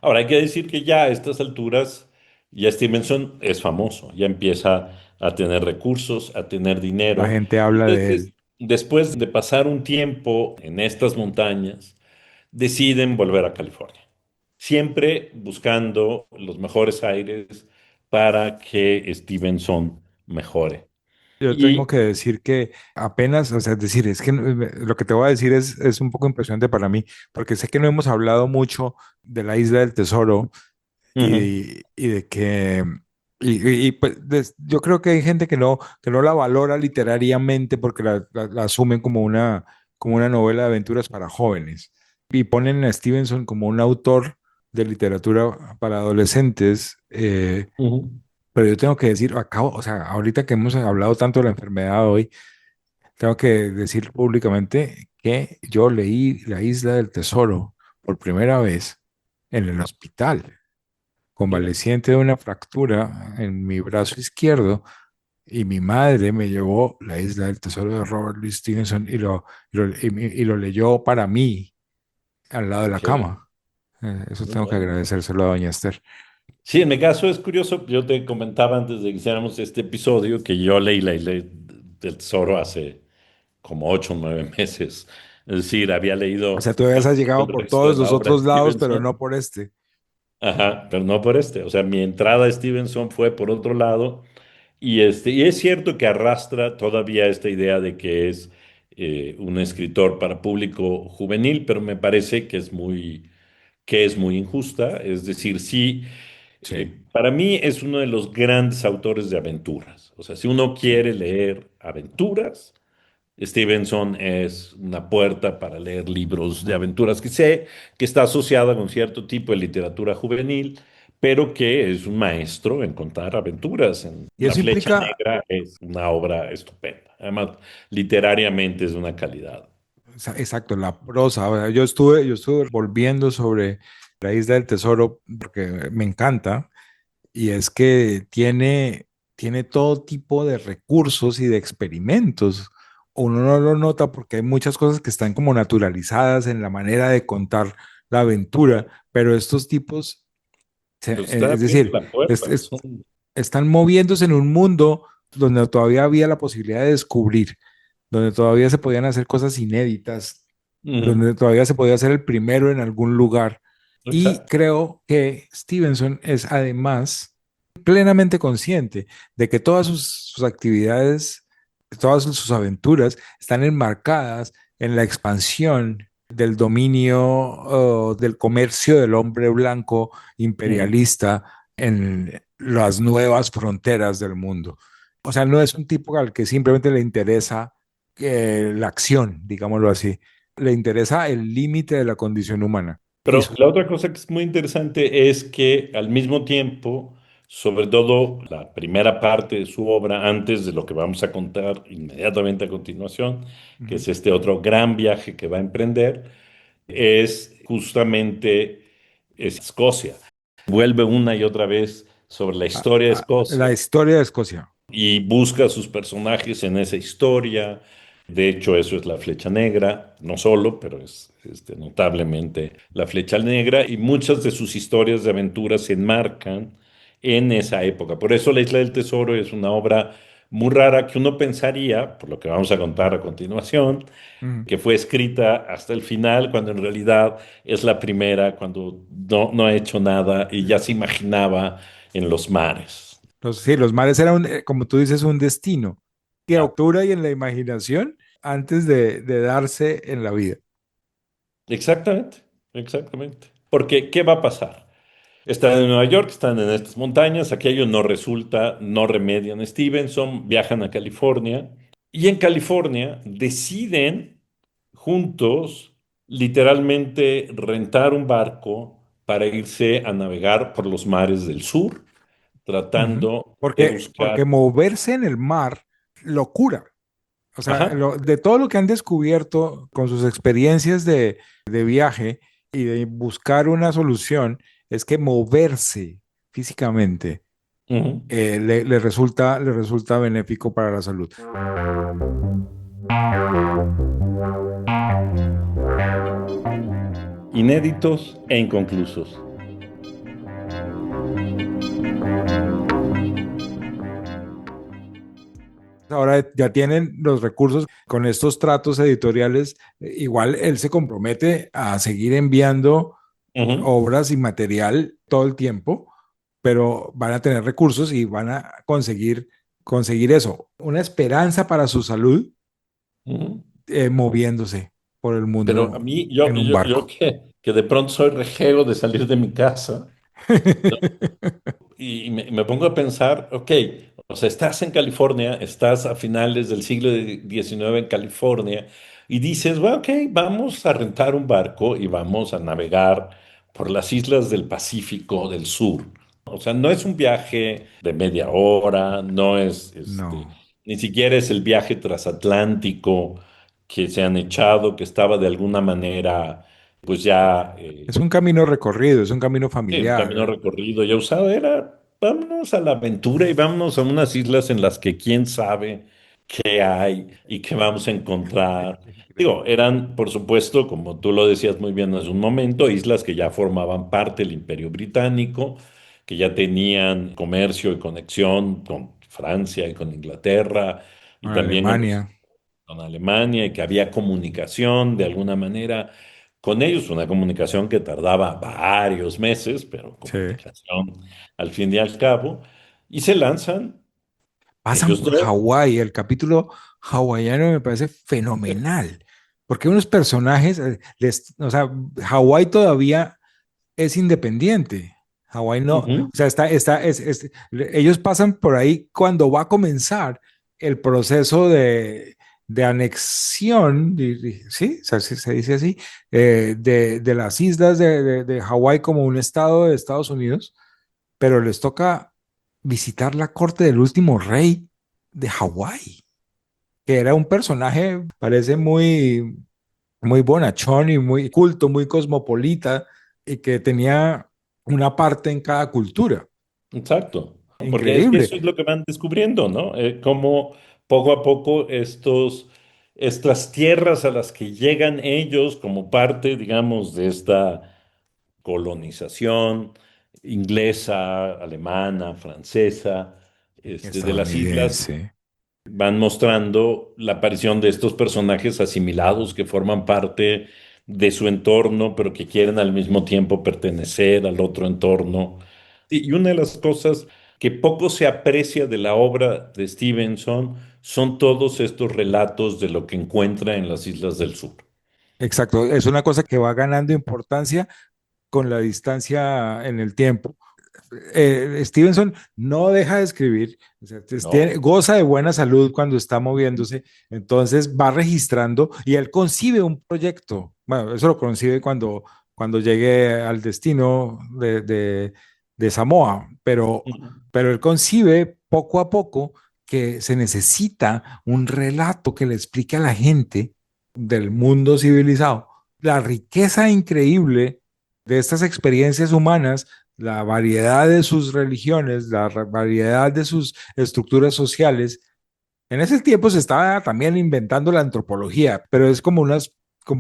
Ahora, hay que decir que ya a estas alturas, ya Stevenson es famoso, ya empieza a tener recursos, a tener La dinero. gente habla de Entonces, él. después de pasar un tiempo en estas montañas, deciden volver a California, siempre buscando los mejores aires para que Stevenson mejore. Yo tengo Y que decir que apenas, o sea, es decir, es que lo que te voy a decir es un poco impresionante para mí, porque sé que no hemos hablado mucho de la Isla del Tesoro ujú, y de que, pues, yo creo que hay gente que no la valora literariamente porque la asumen como una novela de aventuras para jóvenes y ponen a Stevenson como un autor de literatura para adolescentes. ujú, Pero yo tengo que decir, acabo, o sea, ahorita que hemos hablado tanto de la enfermedad hoy, tengo que decir públicamente que yo leí La Isla del Tesoro por primera vez en el hospital, mira, convaleciente de una fractura en mi brazo izquierdo, y mi madre me llevó La Isla del Tesoro de Robert Louis Stevenson y lo leyó para mí al lado de la qué bien, cama. Eso muy tengo que bueno. agradecérselo a doña Esther. Sí, en mi caso es curioso, yo te comentaba antes de que hiciéramos este episodio que yo leí la Isla del Tesoro hace como 8 o 9 meses. Es decir, había O sea, leído tú habías casi todo llegado el por resto de todos la los obra de otros lados, pero Stevenson. no por este. Ajá, pero no por este. O sea, mi entrada a Stevenson fue por otro lado. Y es cierto que arrastra todavía esta idea de que es un escritor para público juvenil, pero me parece que es muy injusta. Es decir, sí, Sí, para mí es uno de los grandes autores de aventuras. O sea, si uno sí. quiere leer aventuras, Stevenson es una puerta para leer libros de aventuras que sé que está asociada con cierto tipo de literatura juvenil, pero que es un maestro en contar aventuras. Y La eso Flecha implica, Negra es una obra estupenda. Además, literariamente es de una calidad. exacto, la prosa. O sea, yo estuve volviendo sobre la Isla del Tesoro porque me encanta y es que tiene todo tipo de recursos y de experimentos. Uno no lo nota porque hay muchas cosas que están como naturalizadas en la manera de contar la aventura, pero estos tipos, Pero está es abriendo decir, la puerta. están moviéndose en un mundo donde todavía había la posibilidad de descubrir, donde todavía se podían hacer cosas inéditas, Ujú, donde todavía se podía ser el primero en algún lugar. Y exacto. creo que Stevenson es además plenamente consciente de que todas sus actividades, todas sus aventuras están enmarcadas en la expansión del dominio, del comercio del hombre blanco Ujú. imperialista en las nuevas fronteras del mundo. O sea, no es un tipo al que simplemente le interesa la acción, digámoslo así. le interesa el límite de la condición humana. Y Pero la otra cosa que es muy interesante es que al mismo tiempo, sobre todo la primera parte de su obra, antes de lo que vamos a contar inmediatamente a continuación, que Ujú. es este otro gran viaje que va a emprender, es justamente Escocia. Vuelve una y otra vez sobre la historia de La Escocia historia de Escocia. y busca a sus personajes en esa historia. De hecho, eso es la Flecha Negra, no solo, pero es notablemente la Flecha Negra, y muchas de sus historias de aventura se enmarcan en esa época. Por eso La Isla del Tesoro es una obra muy rara que uno pensaría, por lo que vamos a contar a continuación, Ujú. que fue escrita hasta el final, cuando en realidad es la primera, cuando no ha hecho nada y ya se imaginaba en los mares. Sí, los mares eran, como tú dices, un destino que Ah, ocurre y en la imaginación antes de darse en la vida. exactamente, exactamente. Porque, ¿qué va a pasar? Están en Nueva York, están en estas montañas, aquello no resulta, no remedian a Stevenson, viajan a California y en California deciden juntos literalmente rentar un barco para irse a navegar por los mares del sur, Ujú. tratando de Porque buscar, moverse en el mar, locura. O sea, ajá, de todo lo que han descubierto con sus experiencias de viaje y de buscar una solución, es que moverse físicamente ujú, le resulta benéfico para la salud. inéditos e inconclusos. Ahora ya tienen los recursos con estos tratos editoriales. Igual él se compromete a seguir enviando Ujú, obras y material todo el tiempo, pero van a tener recursos y van a conseguir eso, una esperanza para su salud, ujú. moviéndose por el Pero a mundo mí, en un yo barco. que de pronto soy rejego de salir de mi casa, ¿no? Y me pongo a pensar, ok, o sea, estás en California, estás a finales del siglo XIX en California, y dices, bueno, ok, vamos a rentar un barco y vamos a navegar por las islas del Pacífico del Sur. O sea, no es un viaje de media hora, no es, No, ni siquiera es el viaje transatlántico que se han echado, que estaba de alguna manera, pues ya es un camino recorrido, es un camino sí, un camino familiar. recorrido ya usado, era vámonos a la aventura y vámonos a unas islas en las que quién sabe qué hay y qué vamos a encontrar. Digo, Increíble. eran, por supuesto, como tú lo decías muy bien hace un momento, islas que ya formaban parte del Imperio Británico, que ya tenían comercio y conexión con Francia y con Inglaterra y Con también Alemania, con Alemania y que había comunicación de alguna manera con ellos, una comunicación que tardaba varios meses, pero sí. comunicación al fin y al cabo, y se lanzan Pasan ellos por dos. Hawái. El capítulo hawaiano me parece fenomenal, porque unos personajes, o sea, Hawái todavía es independiente. Hawái no, o Ujú, sea, ellos pasan por ahí cuando va a comenzar el proceso de anexión, sí, o sea, se dice así, de las islas de Hawái como un estado de Estados Unidos, pero les toca visitar la corte del último rey de Hawái, que era un personaje, parece muy bonachón y muy culto, muy cosmopolita, y que tenía una parte en cada cultura. exacto, porque es que Increíble. eso es lo que van descubriendo, ¿no? Cómo poco a poco estas tierras a las que llegan ellos como parte, digamos, de esta colonización inglesa, alemana, francesa, de las islas, Estadounidense. van mostrando la aparición de estos personajes asimilados que forman parte de su entorno, pero que quieren al mismo tiempo pertenecer al otro entorno. Y una de las cosas que poco se aprecia de la obra de Stevenson son todos estos relatos de lo que encuentra en las islas del sur. Exacto. Es una cosa que va ganando importancia con la distancia en el tiempo. Stevenson no deja de escribir, o sea, No. goza de buena salud cuando está moviéndose, entonces va registrando y él concibe un proyecto. Bueno, eso lo concibe cuando llegue al destino de Samoa, pero él concibe poco a poco que se necesita un relato que le explique a la gente del mundo civilizado la riqueza increíble de estas experiencias humanas, la variedad de sus religiones, la variedad de sus estructuras sociales. En ese tiempo se estaba también inventando la antropología, pero es como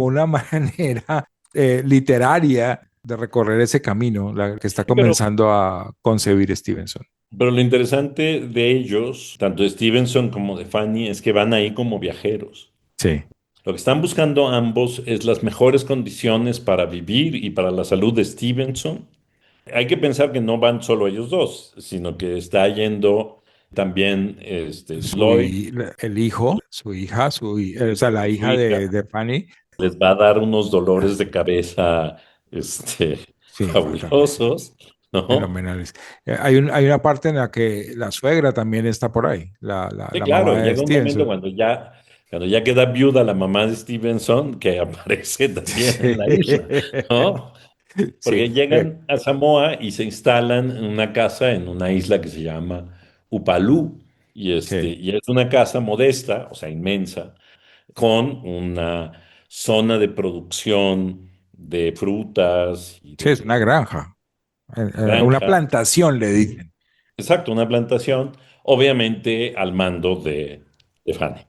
una manera literaria de recorrer ese camino, la que está Sí, pero, comenzando a concebir Stevenson. pero lo interesante de ellos, tanto de Stevenson como de Fanny, es que van ahí como viajeros. Sí, Lo que están buscando ambos es las mejores condiciones para vivir y para la salud de Stevenson. Hay que pensar que no van solo ellos dos, sino que está yendo también Lloyd, el hijo, su hija, o sea, la su hija hija, de Fanny, les va a dar unos dolores de cabeza sí, fatales. fabulosos, ¿no? Fenomenales. Hay una parte en la que la suegra también está por ahí, Sí, la claro, mamá de llega un momento Stevenson. cuando ya queda viuda la mamá de Stevenson, que aparece también en la isla, ¿no? Sí, Porque llegan a Samoa y se instalan en una casa en una isla que se llama Upalú. sí, Y es una casa modesta, o sea, inmensa, con una zona de producción de frutas y sí, es una de granja, una granja. plantación, le dicen. Exacto, una plantación, obviamente al mando de Fanny.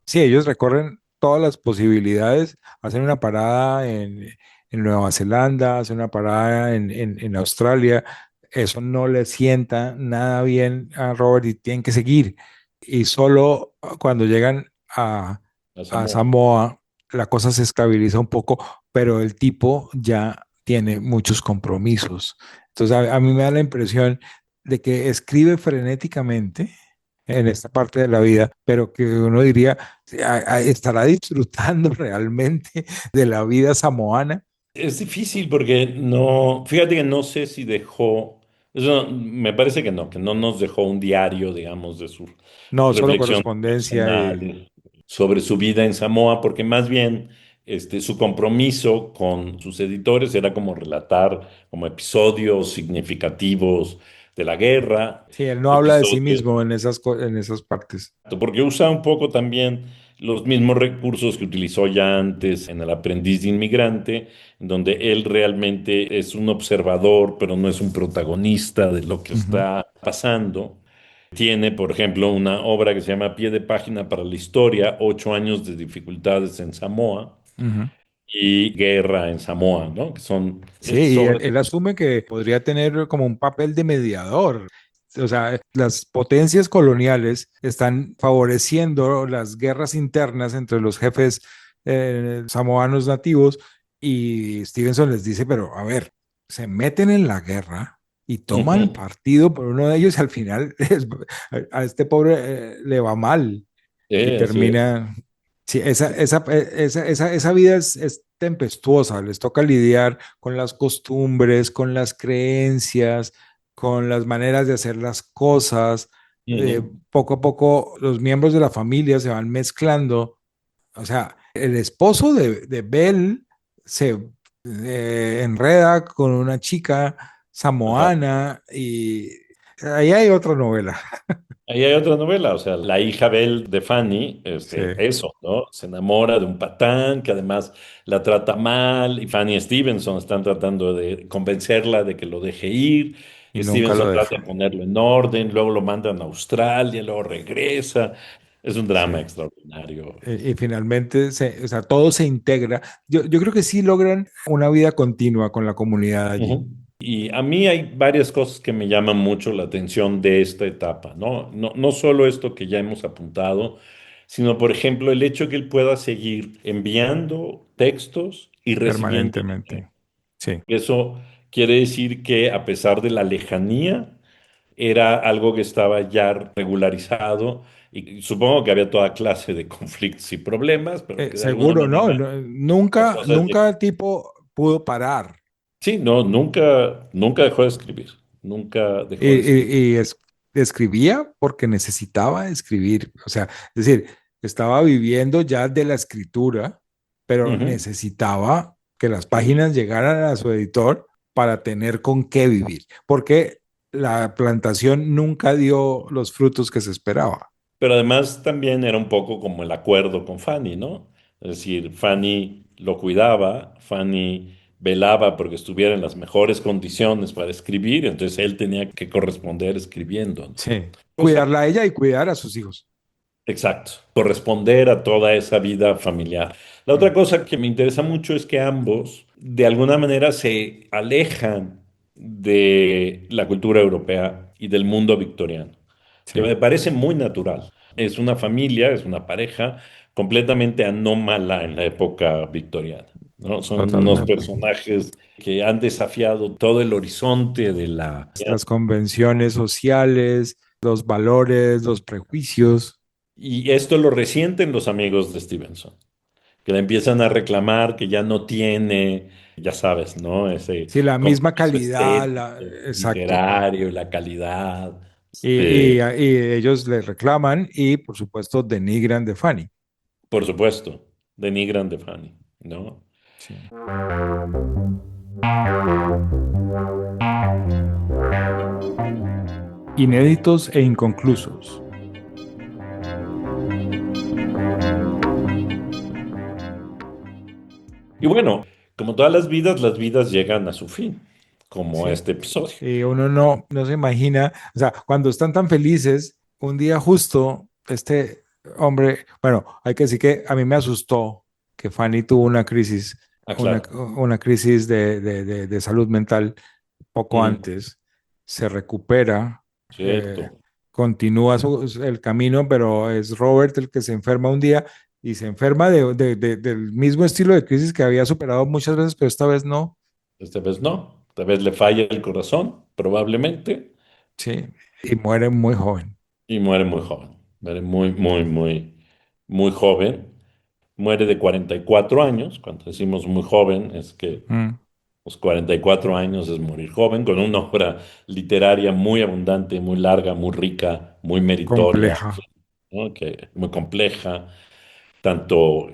Sí, ellos recorren todas las posibilidades, hacen una parada en Nueva Zelanda, hacen una parada en Australia. Eso no le sienta nada bien a Robert y tienen que seguir. Y solo cuando llegan A a Samoa. Samoa, la cosa se estabiliza un poco, pero el tipo ya tiene muchos compromisos. Entonces, a mí me da la impresión de que escribe frenéticamente en esta parte de la vida, pero que uno diría, ¿estará disfrutando realmente de la vida samoana? Es difícil porque no, fíjate que no sé si dejó, me parece que no nos dejó un diario, digamos, de sus No, solo reflexiones correspondencia y personales sobre su vida en Samoa, porque más bien su compromiso con sus editores era como relatar como episodios significativos de la guerra, sí, él no habla de sí episodios mismo en en esas partes. porque usa un poco también los mismos recursos que utilizó ya antes en El aprendiz de inmigrante, en donde él realmente es un observador, pero no es un protagonista de lo que Ujú, está pasando. Tiene, por ejemplo, una obra que se llama Pie de página para la historia, 8 años de dificultades en Samoa ujú. y guerra en Samoa, ¿no? Que son Sí, estas y obras. él asume que podría tener como un papel de mediador. O sea, las potencias coloniales están favoreciendo las guerras internas entre los jefes samoanos nativos y Stevenson les dice, pero a ver, se meten en la guerra y toman Ujú. partido por uno de ellos y al final a este pobre le va mal y Así es. termina. Sí, esa vida es tempestuosa, les toca lidiar con las costumbres, con las creencias, con las maneras de hacer las cosas. Ujú. Poco a poco los miembros de la familia se van mezclando. O sea, el esposo de Belle se enreda con una chica Ajá. samoana y ahí hay otra novela. Ahí hay otra novela, o sea, la hija Belle de Fanny, Sí, eso, ¿no? Se enamora de un patán que además la trata mal y Fanny y Stevenson están tratando de convencerla de que lo deje ir. y nunca lo Stevenson trata deja. de ponerlo en orden, luego lo mandan a Australia, luego regresa. Es un Sí. drama extraordinario. Y finalmente, o sea, todo se integra. Yo creo que sí logran una vida continua con la comunidad allí. Ujú. Y a mí hay varias cosas que me llaman mucho la atención de esta etapa, ¿no? No, no solo esto que ya hemos apuntado, sino, por ejemplo, el hecho que él pueda seguir enviando textos y recibiendo dinero. Permanentemente. Sí. Eso quiere decir que a pesar de la lejanía, era algo que estaba ya regularizado y supongo que había toda clase de conflictos y problemas, pero que de alguna Seguro, ¿no? manera las cosas... Nunca el tipo pudo parar. Sí, no, nunca, nunca dejó de escribir. nunca Y, dejó de escribir. y- y es- escribía porque necesitaba escribir. O sea, es decir, estaba viviendo ya de la escritura, pero Ujú, necesitaba que las escribir. páginas llegaran a su editor para tener con qué vivir, porque la plantación nunca dio los frutos que se esperaba. Pero además también era un poco como el acuerdo con Fanny, ¿no? Es decir, Fanny lo cuidaba, Fanny velaba porque estuviera en las mejores condiciones para escribir, entonces él tenía que corresponder escribiendo, ¿no? Sí. Cosa, Cuidarla a ella y cuidar a sus hijos. exacto, corresponder a toda esa vida familiar. La otra Mm, cosa que me interesa mucho es que ambos, de alguna manera, se alejan de la cultura europea y del mundo victoriano, que sí, me parece muy natural. Es una familia, es una pareja completamente anómala en la época victoriana, ¿no? Son unos totalmente. personajes que han desafiado todo el horizonte de la... Las convenciones sociales, los valores, los prejuicios. Y esto lo resienten los amigos de Stevenson, que le empiezan a reclamar que ya no tiene, ya sabes, ¿no? Ese Sí, la misma compromiso calidad, estético, exacto. literario, la calidad. Y ellos le reclaman y, por supuesto, denigran de Fanny. Por supuesto, denigran de Fanny, ¿no? Sí. Inéditos e inconclusos. Y bueno, como todas las vidas llegan a su fin, como Sí. este episodio. Y uno no se imagina, o sea, cuando están tan felices, un día justo, este hombre, bueno, hay que decir que a mí me asustó que Fanny tuvo una crisis, Ah, una, claro, una crisis de salud mental poco mm, antes, se recupera, cierto. continúa el camino, pero es Robert el que se enferma un día y se enferma del mismo estilo de crisis que había superado muchas veces, pero esta vez no. Esta vez no, esta vez le falla el corazón, probablemente, Sí, y muere muy joven. y muere muy joven. Muere muy joven. Muere de 44 años. Cuando decimos muy joven, es que Mm, los 44 años es morir joven, con una obra literaria muy abundante, muy larga, muy rica, muy meritoria, compleja. ¿no? Muy compleja, tanto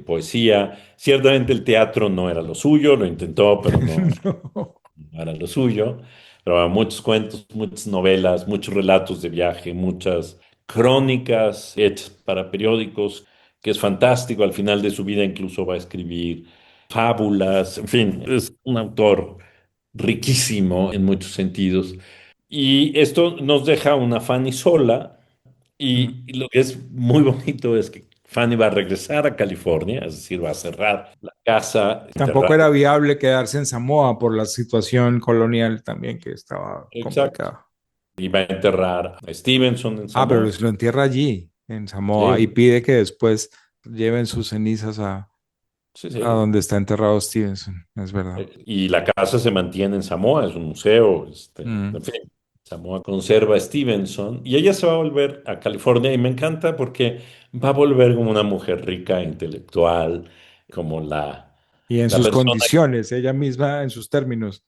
poesía. Ciertamente el teatro no era lo suyo, lo intentó, pero No. no era lo suyo. Pero muchos cuentos, muchas novelas, muchos relatos de viaje, muchas crónicas hechas para periódicos, que es fantástico. Al final de su vida incluso va a escribir fábulas, en fin, es un autor riquísimo en muchos sentidos. Y esto nos deja una Fanny sola Mm. y lo que es muy bonito es que Fanny va a regresar a California, es decir, va a cerrar la casa, Tampoco enterrar. era viable quedarse en Samoa por la situación colonial también que estaba Exacto. complicada. Y va a enterrar a Stevenson en Ah, pero Samoa. lo entierra allí, en Samoa, y Sí, pide que después lleven sus cenizas sí, a sí. donde está enterrado Stevenson, es verdad. Y la casa se mantiene en Samoa, es un museo, Mm. en fin. Samoa conserva a Stevenson y ella se va a volver a California y me encanta porque va a volver como una mujer rica, intelectual, como Y en la sus persona condiciones, ella misma, en sus términos.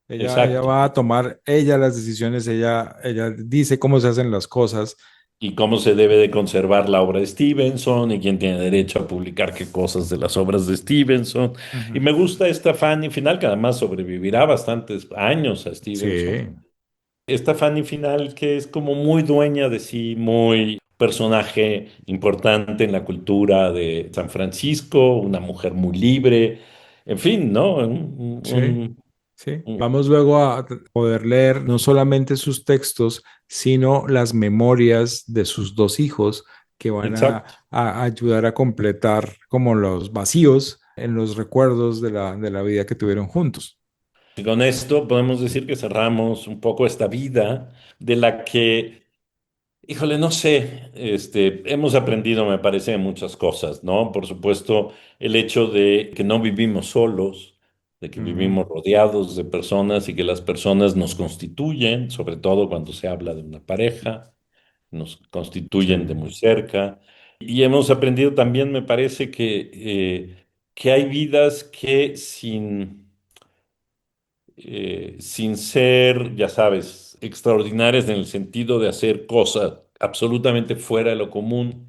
Ella exacto. va a tomar ella las decisiones, ella dice cómo se hacen las cosas. Y cómo se debe de conservar la obra de Stevenson y quién tiene derecho a publicar qué cosas de las obras de Stevenson. Y Ujú. me gusta esta Fanny final, que además sobrevivirá bastantes años a Stevenson. Sí, Esta Fanny final que es como muy dueña de sí, muy personaje importante en la cultura de San Francisco, una mujer muy libre, en fin, ¿no? sí. Sí, vamos luego a poder leer no solamente sus textos, sino las memorias de sus dos hijos que van Exacto. a ayudar a completar como los vacíos en los recuerdos de la vida que tuvieron juntos. Y con esto podemos decir que cerramos un poco esta vida de la que híjole, no sé, hemos aprendido, me parece, muchas cosas, ¿no? Por supuesto, el hecho de que no vivimos solos, de que Ujú. vivimos rodeados de personas y que las personas nos constituyen, sobre todo cuando se habla de una pareja, nos Sí, constituyen de muy cerca. Y hemos aprendido también, me parece, que hay vidas que sin sin ser, ya sabes, extraordinarias en el sentido de hacer cosas absolutamente fuera de lo común,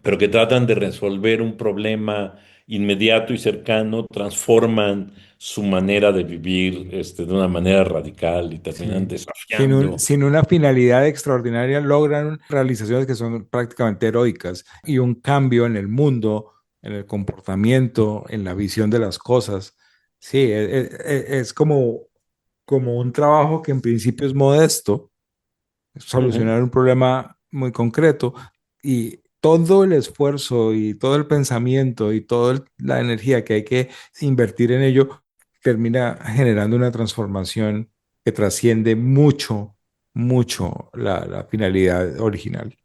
pero que tratan de resolver un problema inmediato y cercano, transforman su manera de vivir de una manera radical y terminan Sí. Sin desafiando. sin una finalidad extraordinaria, logran realizaciones que son prácticamente heroicas y un cambio en el mundo, en el comportamiento, en la visión de las cosas. Sí, es como un trabajo que en principio es modesto, Ujú. solucionar un problema muy concreto y todo el esfuerzo y todo el pensamiento y toda la energía que hay que invertir en ello termina generando una transformación que trasciende mucho, mucho la finalidad original.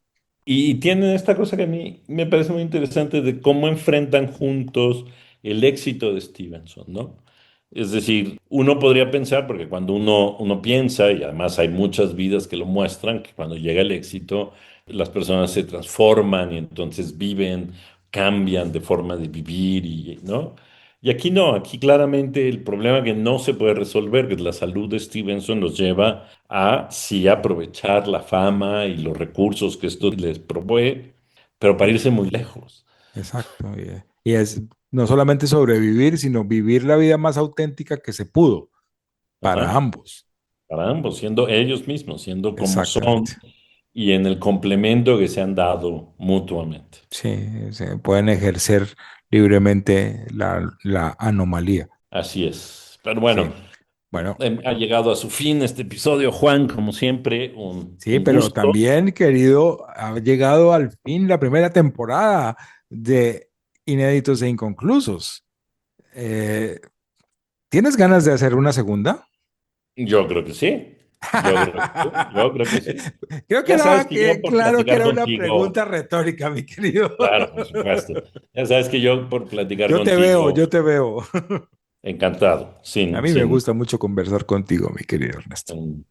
Y tienen esta cosa que a mí me parece muy interesante de cómo enfrentan juntos el éxito de Stevenson, ¿no? Es decir, uno podría pensar, porque cuando uno piensa, y además hay muchas vidas que lo muestran, que cuando llega el éxito, las personas se transforman y entonces viven, cambian de forma de vivir, ¿no? Y aquí no, aquí claramente el problema que no se puede resolver, que es la salud de Stevenson, los lleva a sí aprovechar la fama y los recursos que esto les provee, pero para irse muy lejos. Exacto. Y es no solamente sobrevivir, sino vivir la vida más auténtica que se pudo para Ajá. ambos. Para ambos, siendo ellos mismos, siendo como son Exactamente. y en el complemento que se han dado mutuamente. Sí, se pueden ejercer libremente la anomalía. Así es. Pero Sí, bueno, bueno, ha llegado a su fin este episodio, Juan, como siempre, sí, un pero gusto. también, querido, ha llegado al fin la primera temporada de Inéditos e Inconclusos. Eh, ¿Tienes ganas de hacer una segunda? Yo creo que sí. Yo creo que sí. Yo creo que sí. Creo que Ya sabes era que yo por claro que platicar era una contigo, pregunta retórica, mi querido. claro, por supuesto. Ya sabes que yo por platicar Yo te veo, contigo, yo te veo. encantado, A mí me gusta mucho conversar contigo, mi querido Ernesto. sin,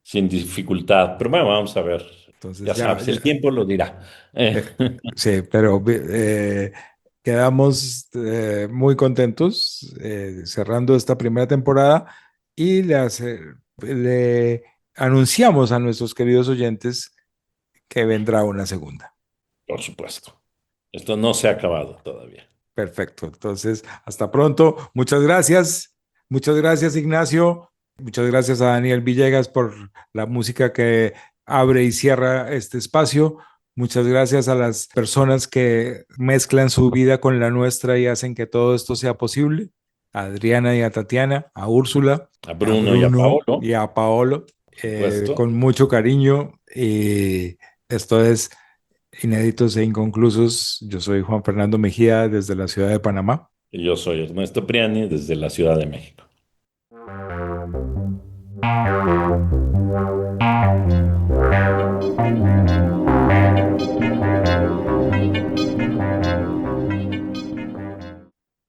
sin dificultad. Pero bueno, vamos a ver. Entonces Ya ya, sabes, el ya. tiempo lo dirá. Eh, Sí, pero quedamos muy contentos cerrando esta primera temporada y le anunciamos a nuestros queridos oyentes que vendrá una segunda. por supuesto. Esto no se ha acabado todavía. Perfecto. Entonces, hasta pronto. Muchas gracias. Muchas gracias, Ignacio. Muchas gracias a Daniel Villegas por la música que abre y cierra este espacio. Muchas gracias a las personas que mezclan su vida con la nuestra y hacen que todo esto sea posible. A Adriana y a Tatiana, a Úrsula, A a Bruno y a Bruno Paolo, y a Paolo, por supuesto. con mucho cariño. Y esto es Inéditos e Inconclusos. Yo soy Juan Fernando Mejía desde la ciudad de Panamá. Y yo soy Ernesto Priani desde la Ciudad de México.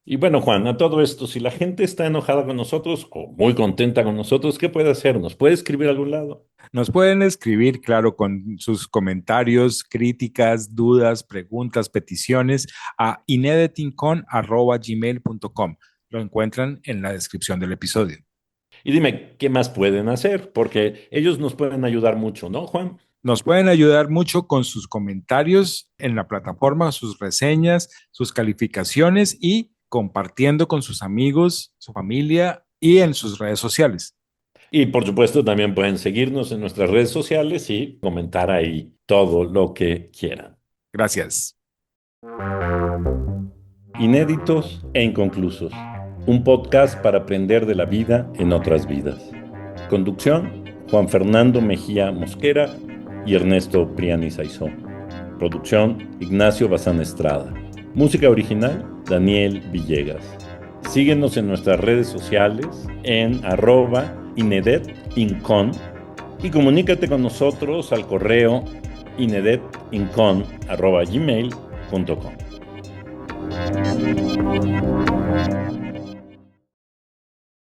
Y bueno, Juan, a todo esto, si la gente está enojada con nosotros o muy contenta con nosotros, ¿qué puede hacer? ¿Nos puede escribir a algún lado? Nos pueden escribir, claro, con sus comentarios, críticas, dudas, preguntas, peticiones a ineditingcon@gmail.com. Lo encuentran en la descripción del episodio. Y dime, ¿qué más pueden hacer? Porque ellos nos pueden ayudar mucho, ¿no, Juan? Nos pueden ayudar mucho con sus comentarios en la plataforma, sus reseñas, sus calificaciones y compartiendo con sus amigos, su familia y en sus redes sociales. Y por supuesto, también pueden seguirnos en nuestras redes sociales y comentar ahí todo lo que quieran. Gracias. Inéditos e inconclusos. Un podcast para aprender de la vida en otras vidas. Conducción, Juan Fernando Mejía Mosquera y Ernesto Priani Saizó. Producción, Ignacio Bazán Estrada. Música original, Daniel Villegas. Síguenos en nuestras redes sociales en @inedetincon y comunícate con nosotros al correo inedetincon@gmail.com.